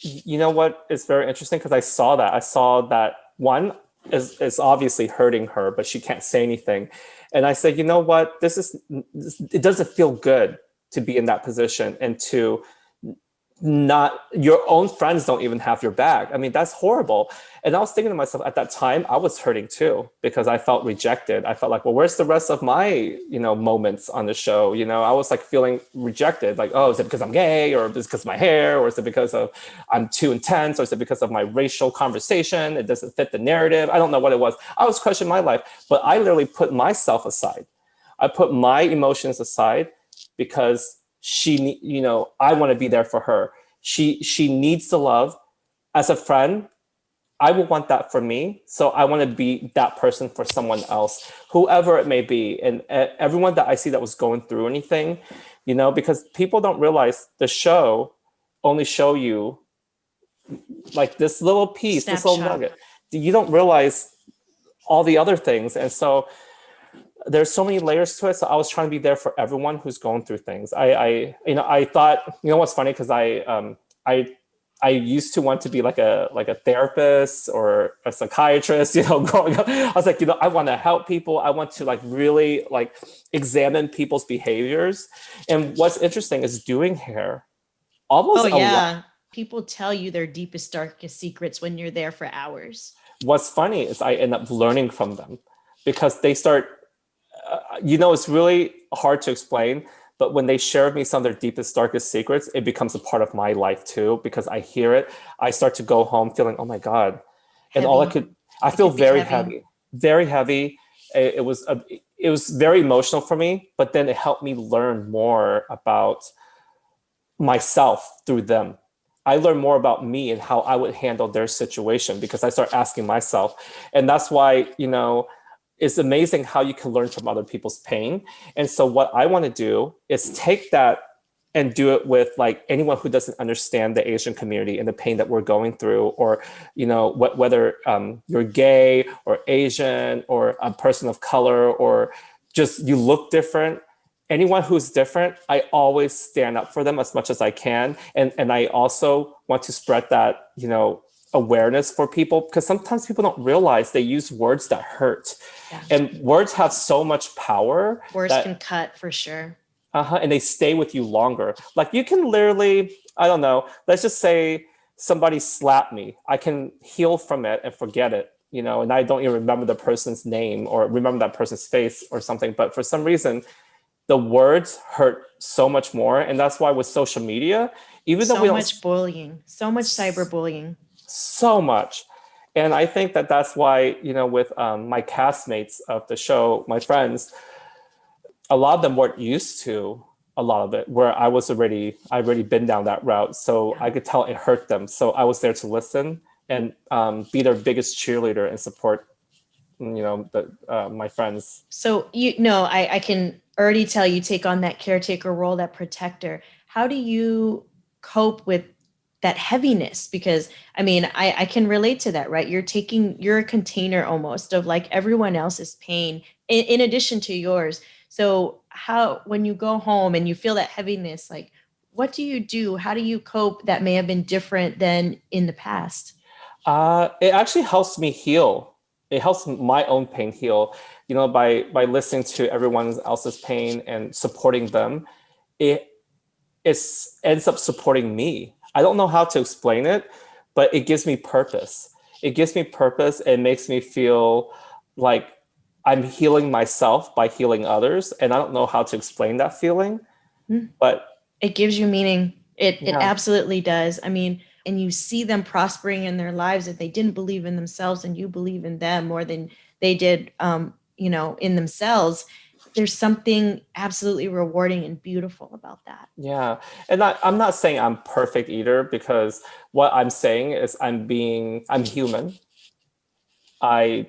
You know what is very interesting? Because I saw that one is obviously hurting her, but she can't say anything. And I said, you know what, it doesn't feel good to be in that position, and to not, your own friends don't even have your back. I mean, that's horrible. And I was thinking to myself, at that time, I was hurting too, because I felt rejected. I felt like, well, where's the rest of my, moments on the show? I was like feeling rejected. Like, oh, is it because I'm gay, or is it because of my hair, or is it because of I'm too intense, or is it because of my racial conversation? It doesn't fit the narrative. I don't know what it was. I was questioning my life, but I literally put myself aside. I put my emotions aside, because I want to be there for her. She needs the love. As a friend, I will want that for me. So I want to be that person for someone else, whoever it may be. And everyone that I see that was going through anything, because people don't realize the show only show you like this little piece, Snapshot. This little nugget. You don't realize all the other things. And so there's so many layers to it. So I was trying to be there for everyone who's going through things. I thought, what's funny, because I used to want to be like a therapist or a psychiatrist, growing up. I was like, I want to help people. I want to really examine people's behaviors. And what's interesting is doing hair almost a lot. People tell you their deepest, darkest secrets when you're there for hours. What's funny is I end up learning from them, because they start, it's really hard to explain, but when they share with me some of their deepest, darkest secrets, it becomes a part of my life too, because I hear it. I start to go home feeling, oh my God. And heavy. I feel very heavy, very heavy. It was very emotional for me, but then it helped me learn more about myself through them. I learned more about me and how I would handle their situation, because I start asking myself. And that's why, it's amazing how you can learn from other people's pain. And so what I want to do is take that and do it with anyone who doesn't understand the Asian community and the pain that we're going through, or, whether you're gay or Asian or a person of color, or just you look different. Anyone who's different, I always stand up for them as much as I can. And I also want to spread that, awareness for people, because sometimes people don't realize they use words that hurt. Yeah. And words have so much power. Words can cut, for sure. And they stay with you longer. You can literally, I don't know, let's just say somebody slapped me. I can heal from it and forget it, and I don't even remember the person's name or remember that person's face or something. But for some reason, the words hurt so much more. And that's why with social media, even though we don't... So much bullying, so much cyberbullying. So much. And I think that that's why, with my castmates of the show, my friends, a lot of them weren't used to a lot of it, where I already been down that route. So I could tell it hurt them. So I was there to listen and be their biggest cheerleader and support, my friends. So, I can already tell you take on that caretaker role, that protector. How do you cope with that heaviness? Because I can relate to that, right? You're a container almost of everyone else's pain in addition to yours. So when you go home and you feel that heaviness, what do you do? How do you cope that may have been different than in the past? It actually helps me heal. It helps my own pain heal, by listening to everyone else's pain and supporting them. It ends up supporting me. I don't know how to explain it, but it gives me purpose. It gives me purpose. It makes me feel like I'm healing myself by healing others. And I don't know how to explain that feeling, but it gives you meaning. It absolutely does. And you see them prospering in their lives if they didn't believe in themselves and you believe in them more than they did, in themselves. There's something absolutely rewarding and beautiful about that. Yeah. And I'm not saying I'm perfect either, because what I'm saying is I'm human. I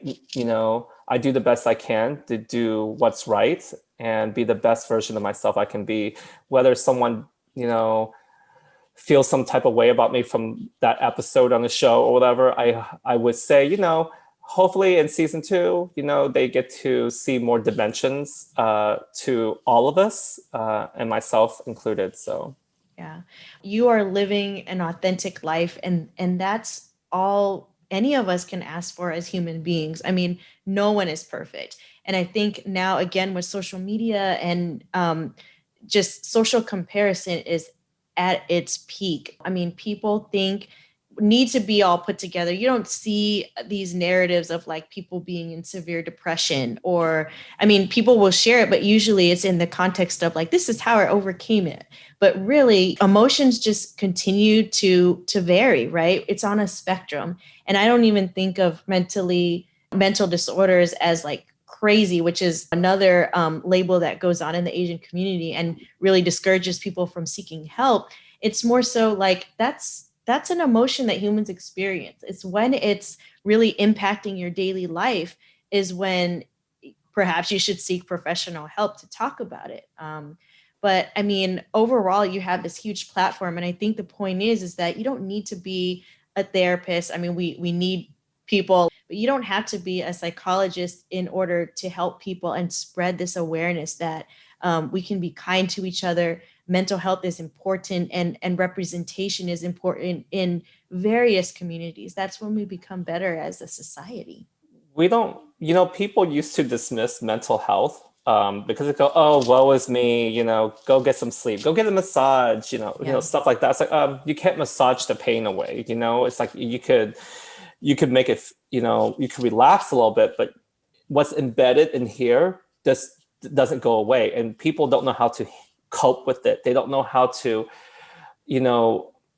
do the best I can to do what's right and be the best version of myself I can be. Whether someone, feels some type of way about me from that episode on the show or whatever, I would say, hopefully in season 2, they get to see more dimensions to all of us, and myself included. So yeah, you are living an authentic life, and that's all any of us can ask for as human beings. No one is perfect. And I think now, again, with social media and just social comparison is at its peak. People need to be all put together. You don't see these narratives of people being in severe depression, or people will share it, but usually it's in the context of this is how I overcame it. But really, emotions just continue to vary, right? It's on a spectrum. And I don't even think of mental disorders as crazy, which is another label that goes on in the Asian community and really discourages people from seeking help. It's more so that's an emotion that humans experience. It's when it's really impacting your daily life is when perhaps you should seek professional help to talk about it. But overall, you have this huge platform. And I think the point is that you don't need to be a therapist. We need people, but you don't have to be a psychologist in order to help people and spread this awareness that we can be kind to each other. Mental health is important, and representation is important in various communities. That's when we become better as a society. We don't, people used to dismiss mental health because they go, oh, woe is me, go get some sleep, go get a massage, stuff like that. It's like, you can't massage the pain away, it's like you could make it, you could relax a little bit, but what's embedded in here just doesn't go away. And people don't know how to cope with it. They don't know how to,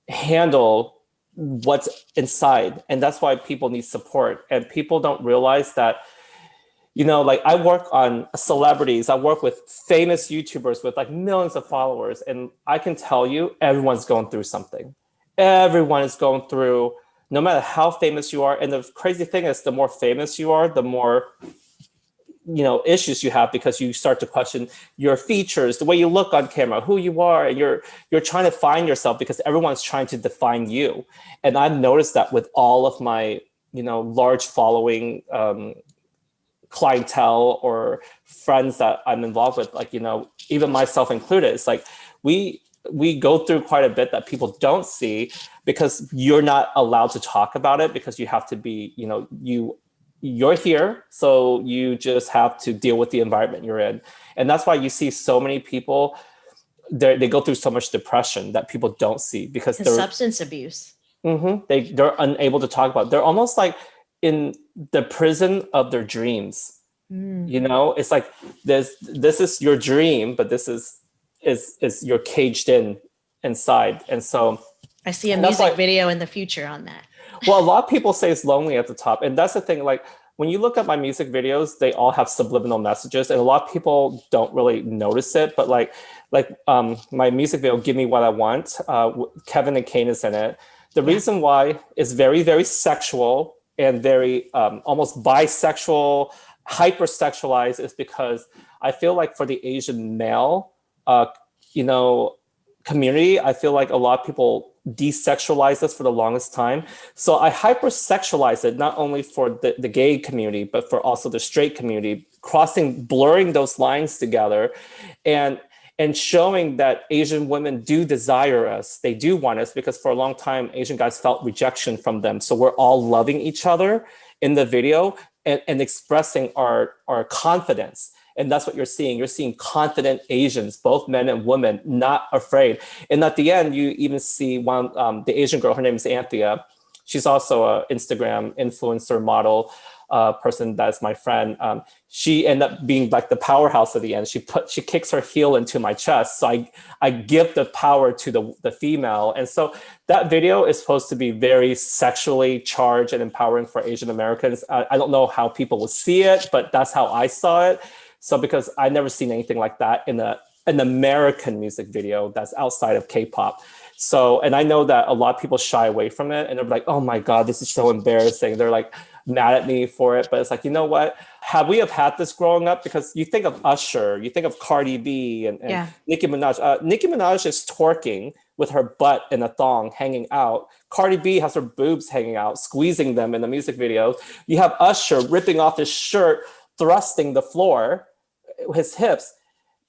handle what's inside. And that's why people need support. And people don't realize that, like I work on celebrities, I work with famous YouTubers with like millions of followers. And I can tell you, everyone's going through something. Everyone is going through, no matter how famous you are. And the crazy thing is, the more famous you are, the more issues you have, because you start to question your features, the way you look on camera, who you are, and you're trying to find yourself because everyone's trying to define you. And I've noticed that with all of my large following clientele or friends that I'm involved with, like even myself included, it's like we go through quite a bit that people don't see, because you're not allowed to talk about it, because you have to be you're here, so you just have to deal with the environment you're in. And that's why you see so many people, they go through so much depression that people don't see, because they're substance abuse. Mm-hmm, they're unable to talk about it. They're almost like in the prison of their dreams. It's like this is your dream, but this is you're caged inside. And so I see a music video in the future on that. Well, a lot of people say it's lonely at the top. And that's the thing, like when you look at my music videos, they all have subliminal messages, and a lot of people don't really notice it. But like my music video, Give Me What I Want, Kevin and Kane is in it. The reason why it's very, very sexual and very almost bisexual, hypersexualized, is because I feel like for the Asian male, community, I feel like a lot of people desexualize us for the longest time. So I hypersexualize it, not only for the gay community, but for also the straight community, blurring those lines together, and showing that Asian women do desire us. They do want us, because for a long time, Asian guys felt rejection from them. So we're all loving each other in the video and expressing our confidence. And that's what you're seeing. You're seeing confident Asians, both men and women, not afraid. And at the end, you even see one, the Asian girl, her name is Anthea. She's also an Instagram influencer model person that's my friend. She ended up being like the powerhouse at the end. She kicks her heel into my chest. So I give the power to the female. And so that video is supposed to be very sexually charged and empowering for Asian Americans. I don't know how people will see it, but that's how I saw it. So because I never seen anything like that in an American music video that's outside of K-pop. So, and I know that a lot of people shy away from it, and they're like, oh my God, this is so embarrassing. They're like mad at me for it. But it's like, you know what? Have we had this growing up? Because you think of Usher, you think of Cardi B and Nicki Minaj. Nicki Minaj is twerking with her butt in a thong hanging out. Cardi B has her boobs hanging out, squeezing them in the music video. You have Usher ripping off his shirt, thrusting the floor, his hips.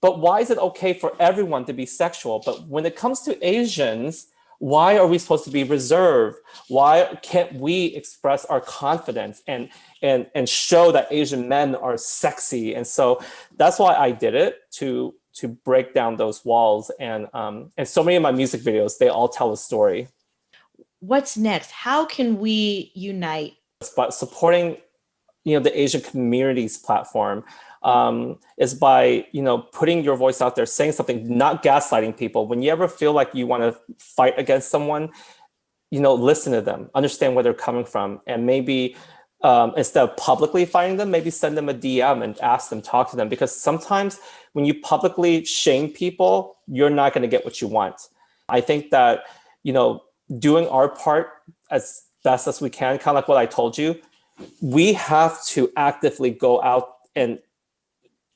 But why is it okay for everyone to be sexual? But when it comes to Asians, why are we supposed to be reserved? Why can't we express our confidence and show that Asian men are sexy? And so that's why I did it, to break down those walls. And so many of my music videos, they all tell a story. What's next? How can we unite? But supporting, the Asian communities platform is by, putting your voice out there, saying something, not gaslighting people. When you ever feel like you want to fight against someone, listen to them, understand where they're coming from. And maybe instead of publicly fighting them, maybe send them a DM and ask them, talk to them. Because sometimes when you publicly shame people, you're not going to get what you want. I think that, doing our part as best as we can, kind of like what I told you, we have to actively go out and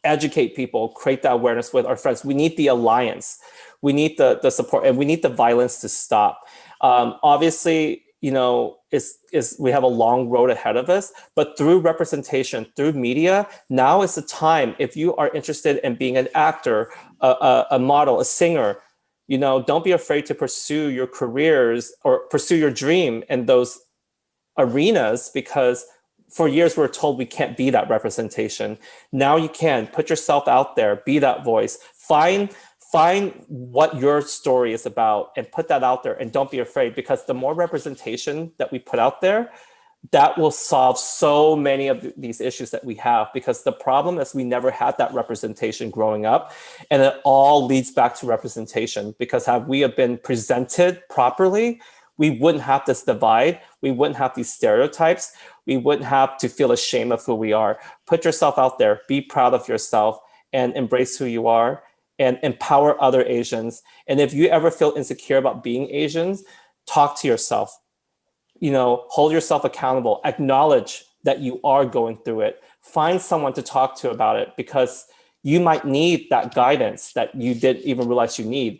educate people, create that awareness with our friends. We need the alliance. We need the support, and we need the violence to stop. Obviously, is we have a long road ahead of us, but through representation, through media, now is the time. If you are interested in being an actor, a model, a singer, don't be afraid to pursue your careers or pursue your dream in those arenas, because for years we're told we can't be that representation. Now you can put yourself out there, be that voice, find what your story is about and put that out there, and don't be afraid, because the more representation that we put out there, that will solve so many of these issues that we have. Because the problem is we never had that representation growing up, and it all leads back to representation. Because had we have been presented properly, we wouldn't have this divide, we wouldn't have these stereotypes, we wouldn't have to feel ashamed of who we are. Put yourself out there, be proud of yourself, and embrace who you are, and empower other Asians. And if you ever feel insecure about being Asians, talk to yourself. Hold yourself accountable. Acknowledge that you are going through it. Find someone to talk to about it, because you might need that guidance that you didn't even realize you need.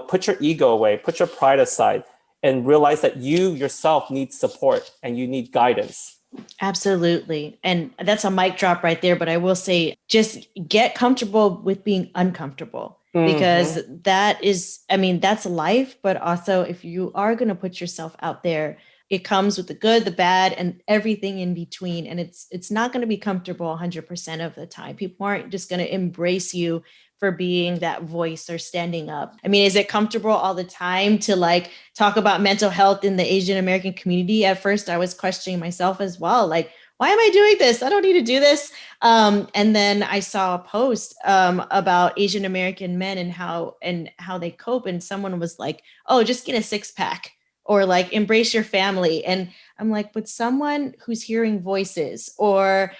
Put your ego away, put your pride aside, and realize that you yourself need support and you need guidance. Absolutely. And that's a mic drop right there. But I will say, just get comfortable with being uncomfortable, because that is, that's life. But also, if you are going to put yourself out there, it comes with the good, the bad, and everything in between. And it's not going to be comfortable 100% of the time. People aren't just going to embrace you for being that voice or standing up. Is it comfortable all the time to talk about mental health in the Asian American community? At first, I was questioning myself as well. Why am I doing this? I don't need to do this. And then I saw a post about Asian American men and how they cope. And someone was like, oh, just get a 6-pack, or embrace your family. And I'm like, but someone who's hearing voices or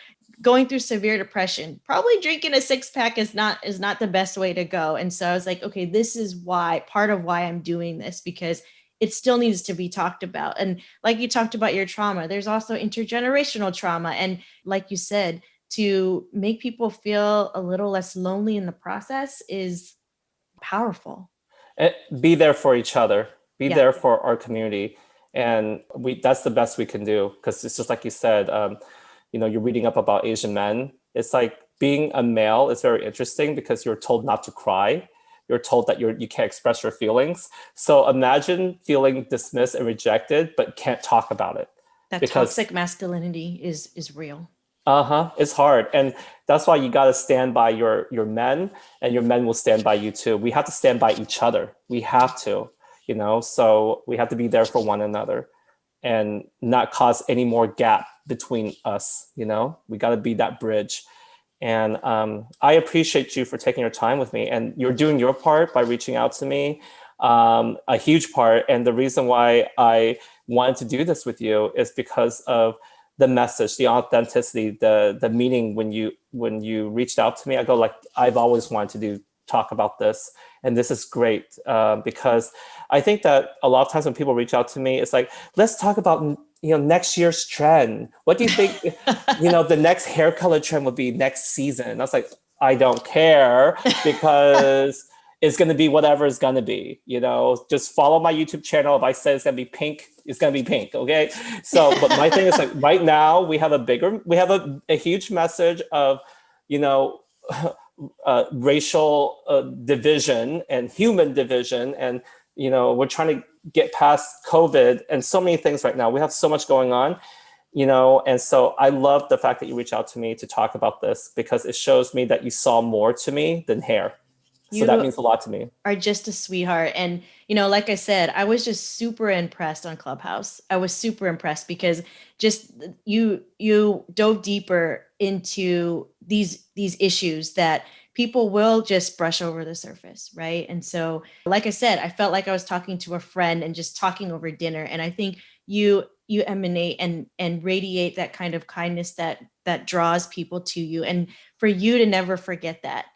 going through severe depression, probably drinking a 6-pack is not the best way to go. And so I was like, okay, this is part of why I'm doing this, because it still needs to be talked about. And like you talked about your trauma, there's also intergenerational trauma. And like you said, to make people feel a little less lonely in the process is powerful. And be there for each other, be there for our community. And that's the best we can do. Because it's just like you said, you're reading up about Asian men. It's like being a male is very interesting, because you're told not to cry. You're told that you can't express your feelings. So imagine feeling dismissed and rejected, but can't talk about it. That toxic masculinity is real. It's hard. And that's why you got to stand by your men, and your men will stand by you too. We have to stand by each other. We have to, so we have to be there for one another and not cause any more gap between us. We got to be that bridge. And I appreciate you for taking your time with me, and you're doing your part by reaching out to me, a huge part. And the reason why I wanted to do this with you is because of the message, the authenticity, the meaning. When you reached out to me, I go I've always wanted to talk about this, and this is great, because I think that a lot of times when people reach out to me, it's like, let's talk about next year's trend. What do you think the next hair color trend would be next season? And I was like, I don't care, because it's going to be whatever it's going to be. Just follow my YouTube channel. If I say it's going to be pink, it's going to be pink. Okay. So, but my thing is right now we have a huge message of racial division and human division, and we're trying to get past COVID and so many things right now. We have so much going on, and so I love the fact that you reached out to me to talk about this, because it shows me that you saw more to me than hair. So that means a lot to me. Are just a sweetheart. And, like I said, I was just super impressed on Clubhouse. I was super impressed because just you dove deeper into these issues that people will just brush over the surface, right? And so, like I said, I felt like I was talking to a friend and just talking over dinner. And I think you emanate and radiate that kind of kindness that draws people to you. And for you to never forget that,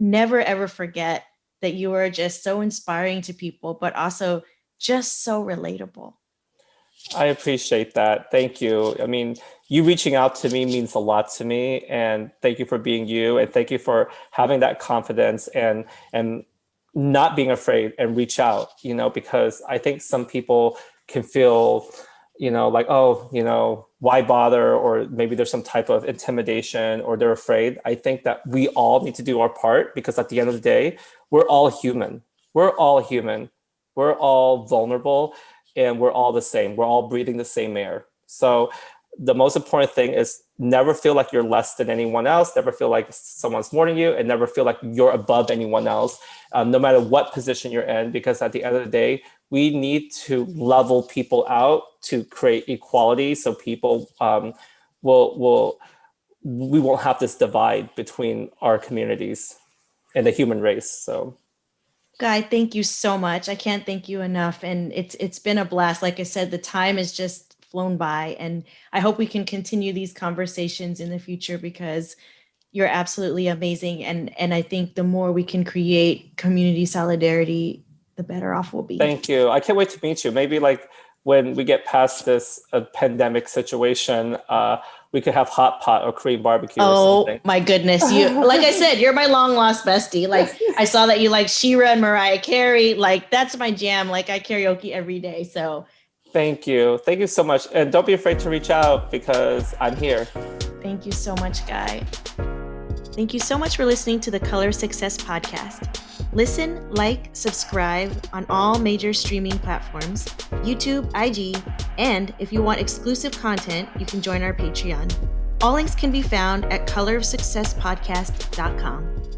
never ever forget that you are just so inspiring to people, but also just so relatable. I appreciate that. Thank you. You reaching out to me means a lot to me, and thank you for being you, and thank you for having that confidence and not being afraid and reach out, because I think some people can feel, like, oh, why bother? Or maybe there's some type of intimidation or they're afraid. I think that we all need to do our part, because at the end of the day, we're all human. We're all human. We're all vulnerable, and we're all the same. We're all breathing the same air. So the most important thing is never feel like you're less than anyone else, never feel like someone's more than you, and never feel like you're above anyone else, no matter what position you're in, because at the end of the day, we need to level people out to create equality, so people we won't have this divide between our communities and the human race. So Guy, thank you so much. I can't thank you enough. And it's been a blast. Like I said, the time has just flown by, and I hope we can continue these conversations in the future, because you're absolutely amazing. And I think the more we can create community solidarity, the better off we'll be. Thank you. I can't wait to meet you. Maybe like when we get past this pandemic situation, we could have hot pot or Korean barbecue or something. Oh my goodness. You, like I said, you're my long lost bestie. Like I saw that you like Shira and Mariah Carey. Like that's my jam. Like I karaoke every day. So thank you. Thank you so much. And don't be afraid to reach out, because I'm here. Thank you so much, Guy. Thank you so much for listening to the Color Success Podcast. Listen, like, subscribe on all major streaming platforms, YouTube, IG, and if you want exclusive content, you can join our Patreon. All links can be found at colorofsuccesspodcast.com.